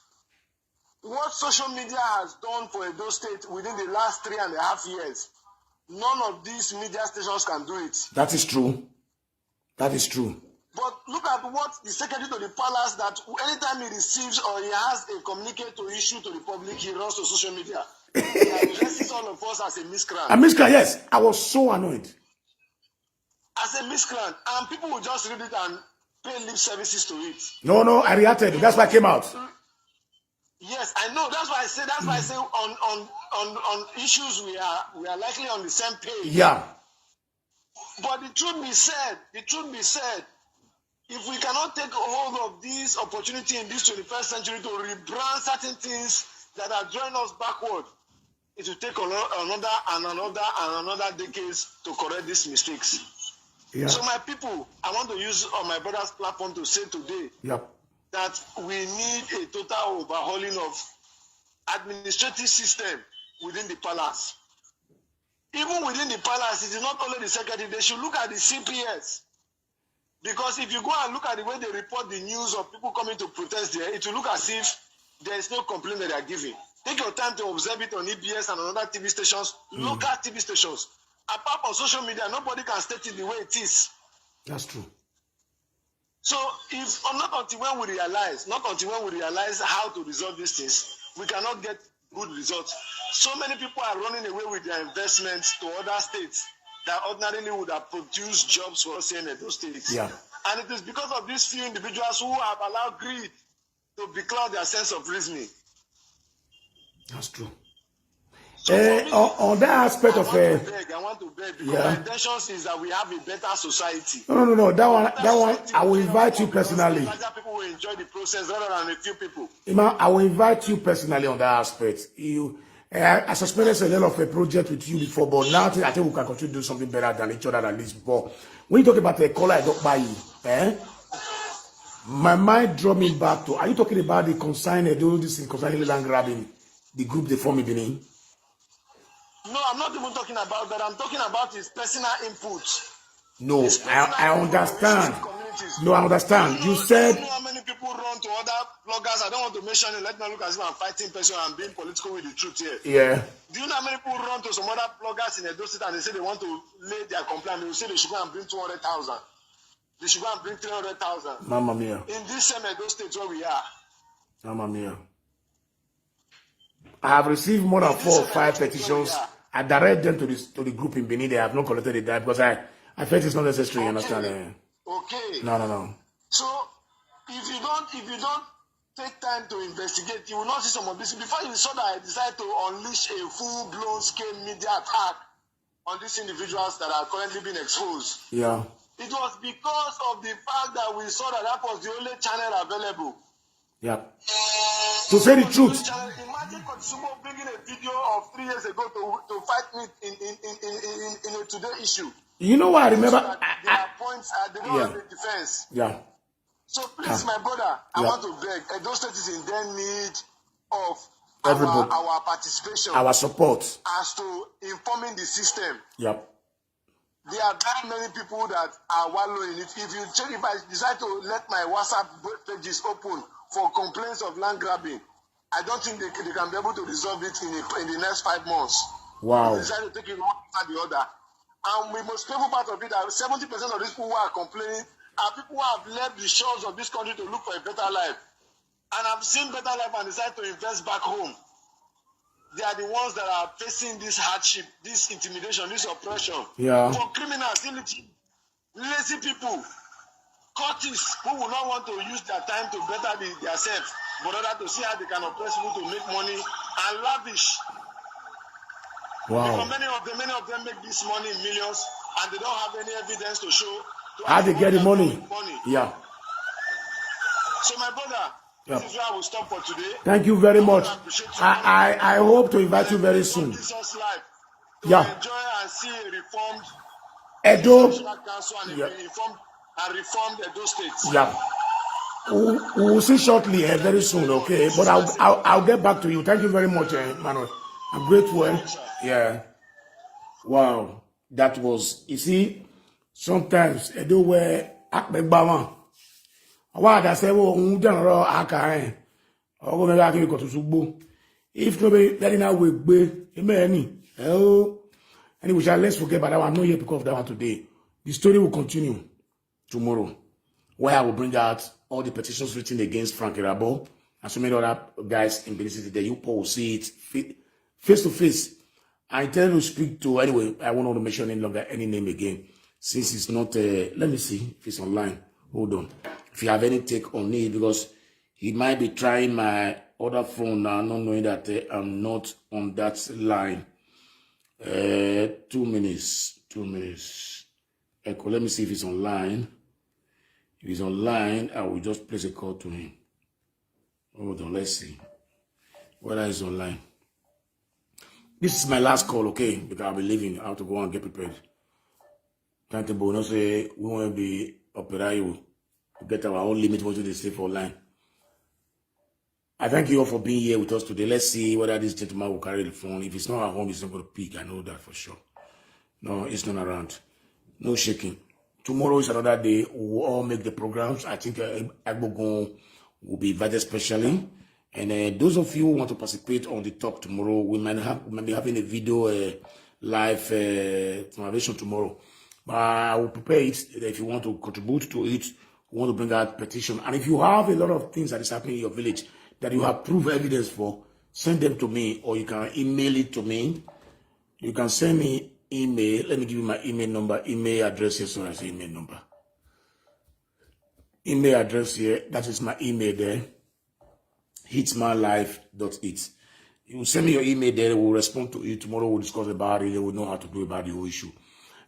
What social media has done for Edo State within the last 3.5 years, none of these media stations can do it. That is true. That is true. But look at what the secretary to the palace, that anytime he receives or he has a communique to issue to the public, he runs to social media. He addresses all of us as a miscreant. A miscreant, yes. I was so annoyed. As a miscreant. And people will just read it and pay lip services to it. No, I reacted. That's why I came out. Yes, I know. That's why I say on issues we are likely on the same page. Yeah. But the truth be said, if we cannot take hold of this opportunity in this 21st century to rebrand certain things that are drawing us backward, it will take another decades to correct these mistakes. Yeah. So my people, I want to use on my brother's platform to say today that we need a total overhauling of administrative system within the palace. Even within the palace, it is not only the secretary, they should look at the CPS. Because if you go and look at the way they report the news of people coming to protest there, it will look as if there is no complaint that they are giving. Take your time to observe it on EBS and on other TV stations, local TV stations. Apart from social media, nobody can state it the way it is. That's true. So if or not until when we realize how to resolve these things, we cannot get good results. So many people are running away with their investments to other states that ordinarily would have produced jobs for us in those states. Yeah. And it is because of these few individuals who have allowed greed to becloud their sense of reasoning. That's true. So for me, on that aspect of I want to beg because yeah. my intentions is that we have a better society. No. That one, I will invite you personally. People will enjoy the process rather than a few people. Ima, I will invite you personally on that aspect. I suspended a lot of a project with you before, but now I think we can continue to do something better than each other at least before. When you talk about the color I don't buy you, my mind draw me back to, are you talking about the consigned, do this in consigning land grabbing, the group they form in Benin? No, I'm not even talking about that. I'm talking about his personal input. No, I understand. No, I understand. You said. I don't know how many people run to other bloggers. I don't want to mention it. Let me look as if I'm fighting person and being political with the truth here. Yeah. Do you know how many people run to some other bloggers in Edo State and they say they want to lay their complaint? They say they should go and bring 200,000. They should go and bring 300,000. Mamma mia. In this same Edo State where we are. Mamma mia. I have received more than 4 or 5 petitions. I direct them to the group in Benin. They have not collected it because I felt it's not necessary. You understand? Okay. No. So if you don't take time to investigate, you will not see some of this. Before you saw that I decided to unleash a full-blown scale media attack on these individuals that are currently being exposed. Yeah. It was because of the fact that we saw that was the only channel available. Yeah. To say the truth. Imagine Kotsumo bringing a video of 3 years ago to fight me in a today issue. You know what I remember? So their points they don't have a defense. Yeah. So please, my brother, I want to beg. Those states is in their need of our participation, our support, as to informing the system. Yep. There are very many people that are wallowing it. If I decide to let my WhatsApp pages open for complaints of land grabbing, I don't think they can be able to resolve it in the next 5 months. Wow. They decide to take it one after the other. And we most painful part of it that 70% of these people who are complaining are people who have left the shores of this country to look for a better life. And have seen better life and decide to invest back home. They are the ones that are facing this hardship, this intimidation, this oppression. Yeah. For criminals, lazy people, cultists who will not want to use their time to better themselves, but rather to see how they can oppress people to make money and lavish. Wow. Because many of them make this money in millions and they don't have any evidence to show how they get the money. Yeah. So my brother, this is where I will stop for today. Thank you very much. I hope to invite you very soon. Yeah. Enjoy and see a reformed Edo Council and reformed Edo State. Yeah. We'll see shortly, very soon, okay? But I'll get back to you. Thank you very much, Manuel. I'm grateful. Yeah. Wow. That was, you see, sometimes Edo where Akbegbaman. What I say, well, if nobody letting out with anyway, let's forget about that one. I'm not here because of that one today. The story will continue tomorrow, where I will bring out all the petitions written against Frank Erabor and so many other guys in Benin City. The you will see it face to face. I intend to speak to, anyway, I won't want to mention any longer any name again, since it's not, let me see if it's online. Hold on. If you have any take on it, because he might be trying my other phone now, not knowing that I'm not on that line. 2 minutes. Echo, let me see if it's online. If he's online, I will just place a call to him. Hold on, let's see whether he's online. This is my last call, okay? Because I'll be leaving. I have to go and get prepared. Can't not say we want to be operating to get our own limit what they say for line. I thank you all for being here with us today. Let's see whether this gentleman will carry the phone. If it's not at home, he's not going to pick. I know that for sure. No, it's not around. No shaking. Tomorrow is another day. We'll all make the programs. I think Agbogon will be invited specially. And those of you who want to participate on the talk tomorrow, we might be having a video live conversation tomorrow. But I will prepare it if you want to contribute to it We want to bring out petition. And if you have a lot of things that is happening in your village that you have proof evidence for, send them to me, or you can email it to me. You can send me email. Let me give you my email number, email address here. So I say email number. Email address here. That is my email there. hitmanlife.it. You will send me your email there. We'll respond to you. Tomorrow we'll discuss about it. We'll know how to do about the whole issue.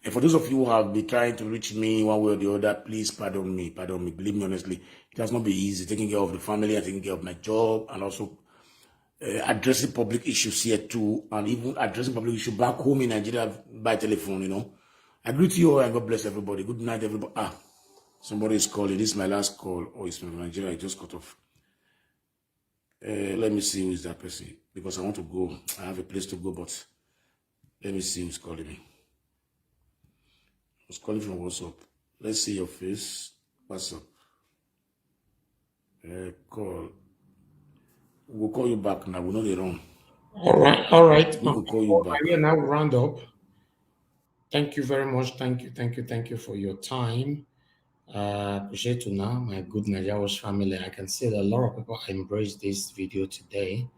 And for those of you who have been trying to reach me one way or the other, please pardon me. Pardon me. Believe me honestly, it has not been easy taking care of the family and taking care of my job, and also addressing public issues here too, and even addressing public issues back home in Nigeria by telephone, you know. I greet you all and God bless everybody. Good night, everybody. Somebody is calling. This is my last call. Oh, it's from Nigeria. I just cut off. Let me see who is that person, because I want to go. I have a place to go, but let me see who's calling me. Who's calling from WhatsApp? Let's see your face. WhatsApp. Call. We'll call you back now. We're not wrong. All right. We'll call you back. We are now round up. Thank you very much. Thank you for your time. Appreciate you now, my good Najawa's family. I can see that a lot of people embrace this video today.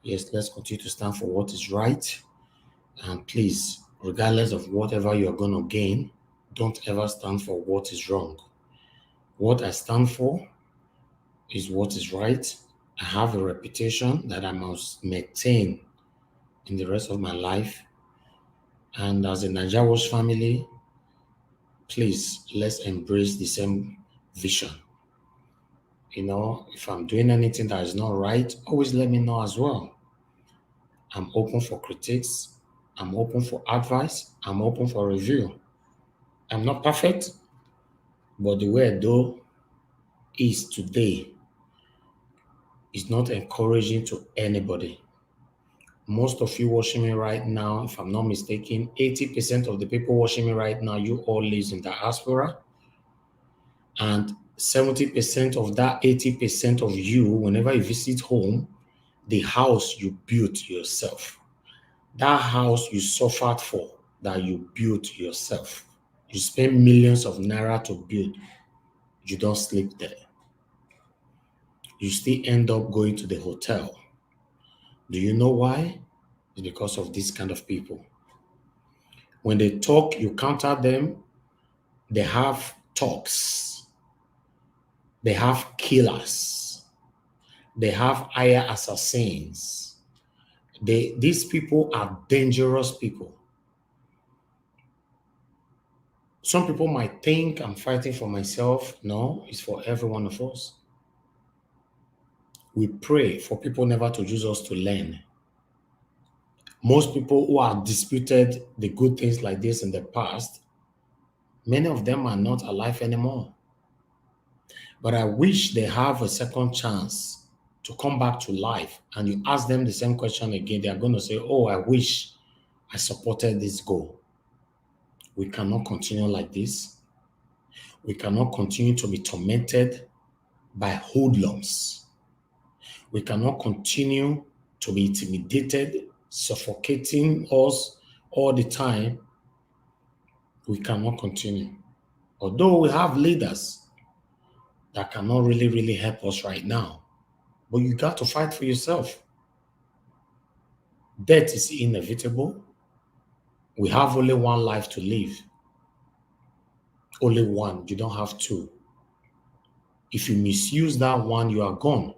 Yes, let's continue to stand for what is right. And please, regardless of whatever you're going to gain, don't ever stand for what is wrong. What I stand for is what is right. I have a reputation that I must maintain in the rest of my life. And as a Najawa's family, please, let's embrace the same vision. You know, if I'm doing anything that is not right, always let me know as well. I'm open for critiques. I'm open for advice. I'm open for review. I'm not perfect, but the way I do is today is not encouraging to anybody. Most of you watching me right now, if I'm not mistaken, 80% of the people watching me right now, you all live in diaspora. And 70% of that 80% of you, whenever you visit home, the house you built yourself, that house you suffered for, that you built yourself, you spend millions of naira to build, you don't sleep there. You still end up going to the hotel. Do you know why? It's because of this kind of people. When they talk, you counter them. They have talks. They have killers. They have higher assassins. These people are dangerous people. Some people might think I'm fighting for myself. No, it's for every one of us. We pray for people never to use us to learn. Most people who have disputed the good things like this in the past, many of them are not alive anymore. But I wish they have a second chance to come back to life, and you ask them the same question again, they are going to say, oh, I wish I supported this goal. We cannot continue like this. We cannot continue to be tormented by hoodlums. We cannot continue to be intimidated, suffocating us all the time. We cannot continue. Although we have leaders that cannot really help us right now, but you got to fight for yourself. Death is inevitable. We have only one life to live. Only one. You don't have two. If you misuse that one, you are gone.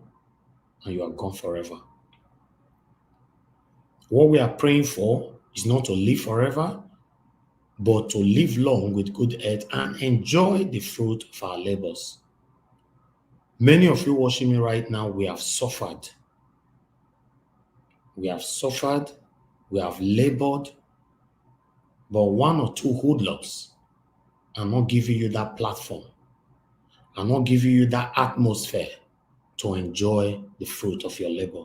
And you are gone forever. What we are praying for is not to live forever, but to live long with good health and enjoy the fruit of our labors. Many of you watching me right now, we have suffered. We have suffered. We have labored. But one or two hoodlums are not giving you that platform, are not giving you that atmosphere to enjoy the fruit of your labor.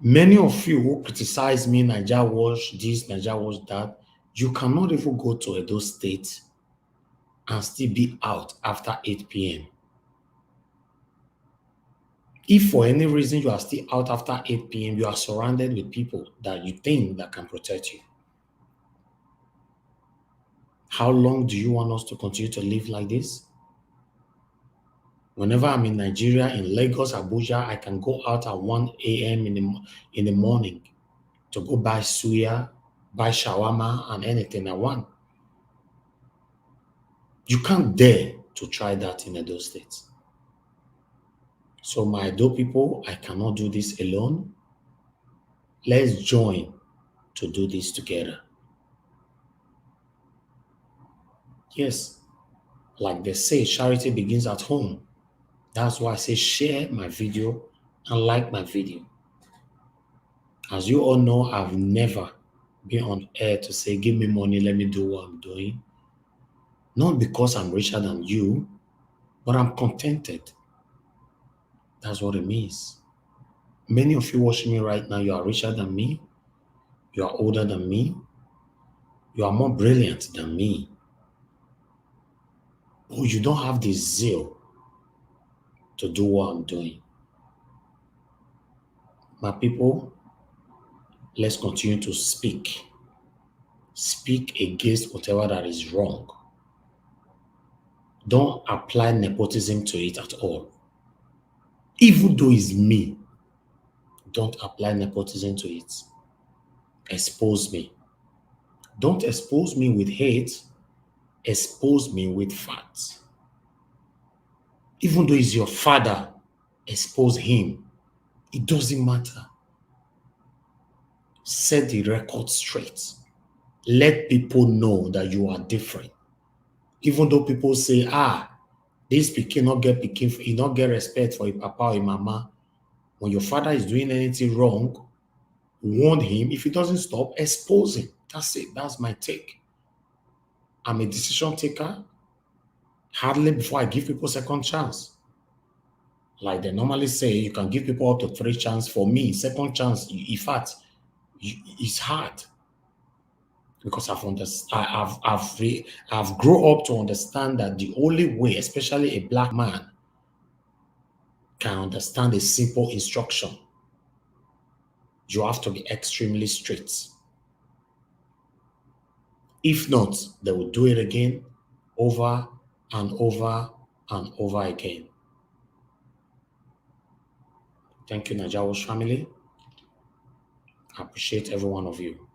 Many of you who criticize me, Naija watch this, Naija watch that, you cannot even go to Edo State and still be out after 8 p.m. If for any reason you are still out after 8 p.m., you are surrounded with people that you think that can protect you. How long do you want us to continue to live like this? Whenever I'm in Nigeria, in Lagos, Abuja, I can go out at 1 a.m. in the morning to go buy suya, buy shawarma, and anything I want. You can't dare to try that in Edo State. So my Edo people, I cannot do this alone. Let's join to do this together. Yes, like they say, charity begins at home. That's why I say share my video and like my video. As you all know, I've never been on air to say, give me money, let me do what I'm doing. Not because I'm richer than you, but I'm contented. That's what it means. Many of you watching me right now, you are richer than me. You are older than me. You are more brilliant than me. But you don't have the zeal to do what I'm doing. My people, let's continue to speak. Speak against whatever that is wrong. Don't apply nepotism to it at all. Even though it's me, don't apply nepotism to it. Expose me. Don't expose me with hate. Expose me with facts. Even though it's your father, expose him. It doesn't matter. Set the record straight. Let people know that you are different. Even though people say, this pikin not get pikin, he not get respect for your papa or your mama. When your father is doing anything wrong, warn him. If he doesn't stop, expose him. That's it. That's my take. I'm a decision taker. Hardly before I give people second chance. Like they normally say, you can give people up to 3 chances. For me, second chance, in fact, it's hard. Because I've grown up to understand that the only way, especially a black man, can understand a simple instruction, you have to be extremely strict. If not, they will do it again, over and over and over again. Thank you, Najawo's family. I appreciate every one of you.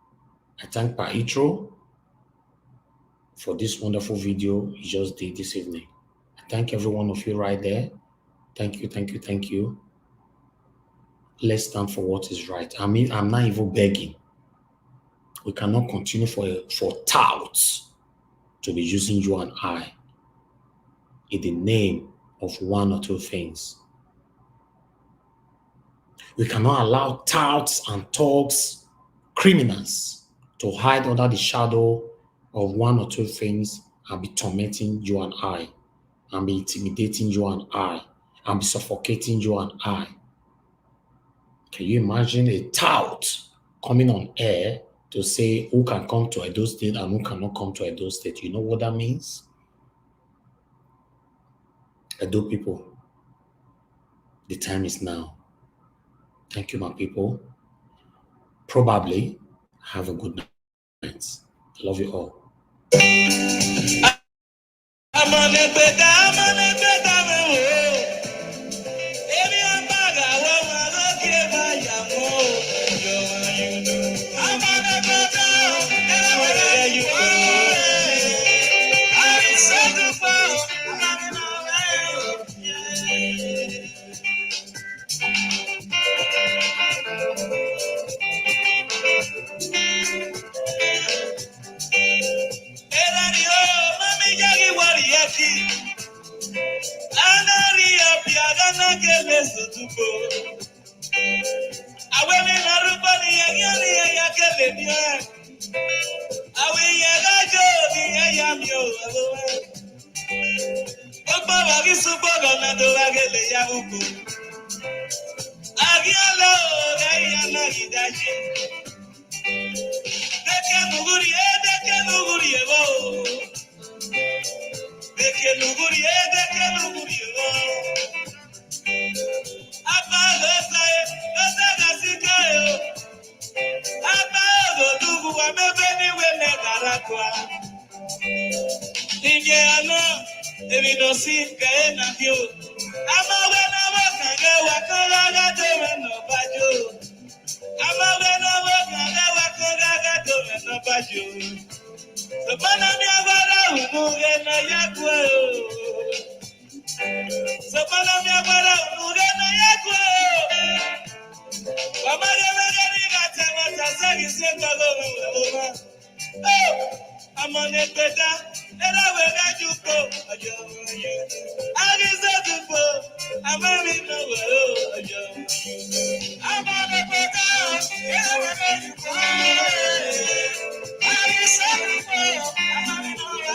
I thank Paitro for this wonderful video he just did this evening. I thank every one of you right there. Thank you, thank you, thank you. Let's stand for what is right. I mean, I'm not even begging. We cannot continue for touts to be using you and I in the name of 1 or 2 things. We cannot allow touts and thugs, criminals, to hide under the shadow of 1 or 2 things and be tormenting you and I, and be intimidating you and I, and be suffocating you and I. Can you imagine a tout coming on air to say who can come to Edo State and who cannot come to Edo State? You know what that means? Edo people, the time is now. Thank you, my people. Probably have a good night. Love you all. Indiana, ebi no si ke na bio. Amawe na wakanga wakanga do no bajo. Amawe na wakanga wakanga do no bajo. Sabana mi agora unuge na yakwe. Sabana mi agora unuge na yakwe. Wamage megani gatema tasagi sekago mama. Oh, I'm on it better. And I will let you go. I guess that's go. I'm having no way. I'm on it better. And I will let you go. I guess that's go. I'm having no way.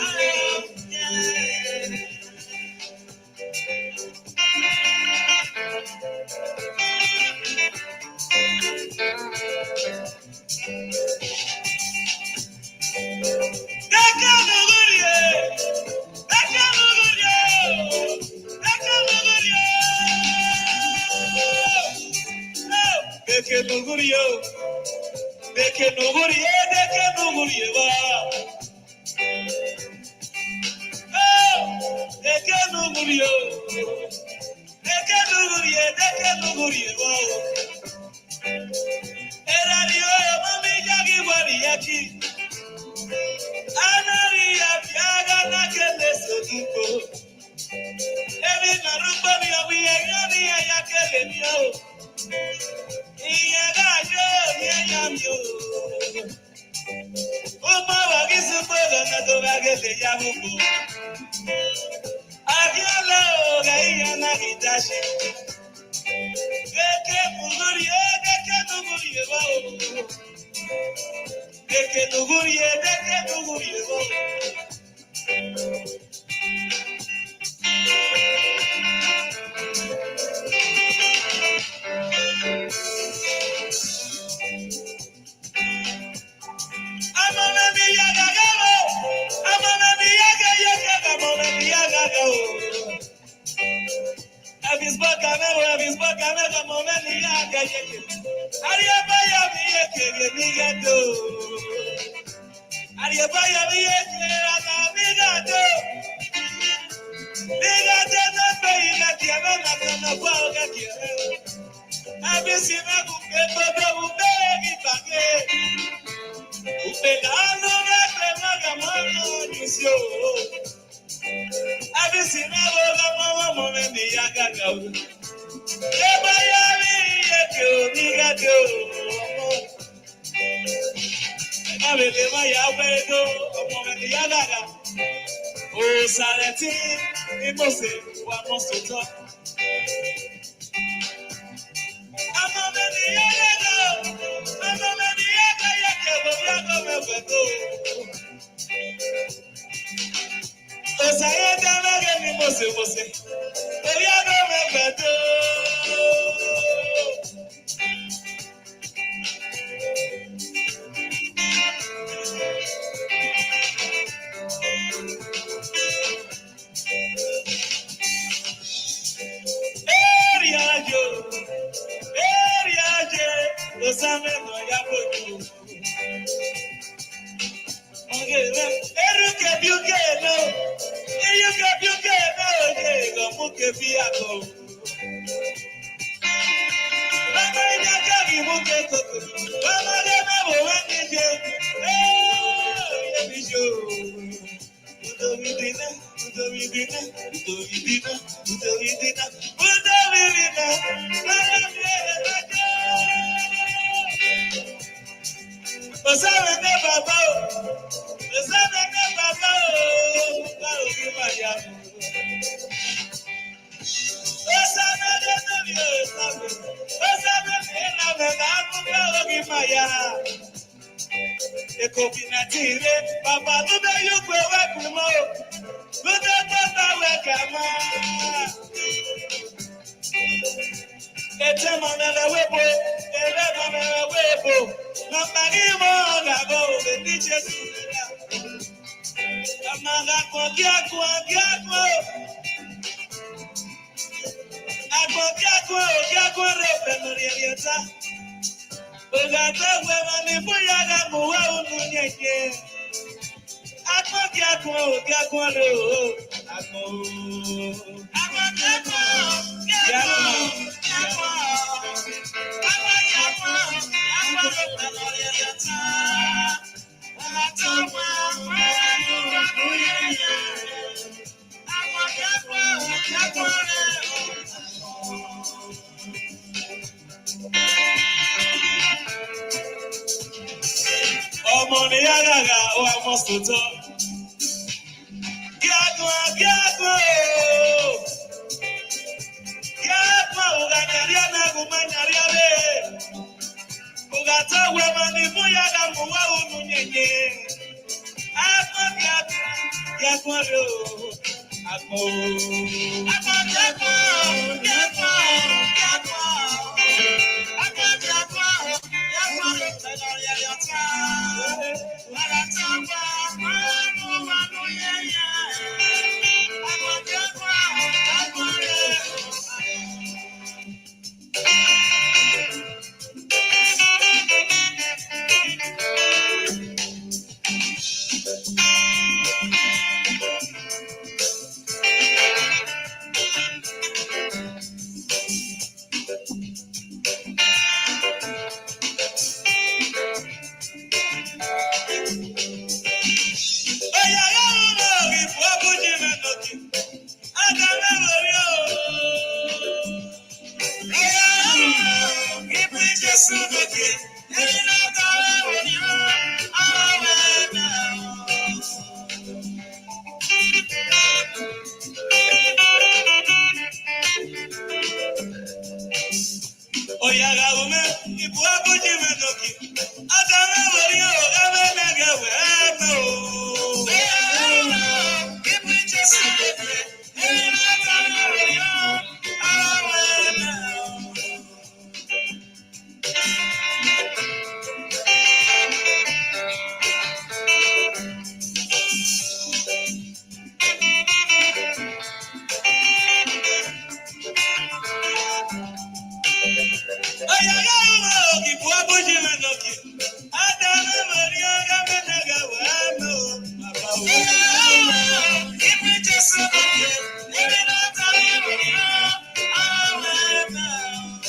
ọmọ ni yàgàgà ó àmọ́ sòtọ́. Gíàgbọ́n ooo. Gíàgbọ́n ògànyàrí ànàgùn manyàrí àbẹ̀. Ògàtọ̀ wẹ̀mọ̀ ni mú yàgà mú wá ònú nyẹ̀nyẹ̀. Àgbọ̀n gíàgbọ́n ooo. Àgbọ̀n ooo.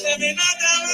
Every night I'm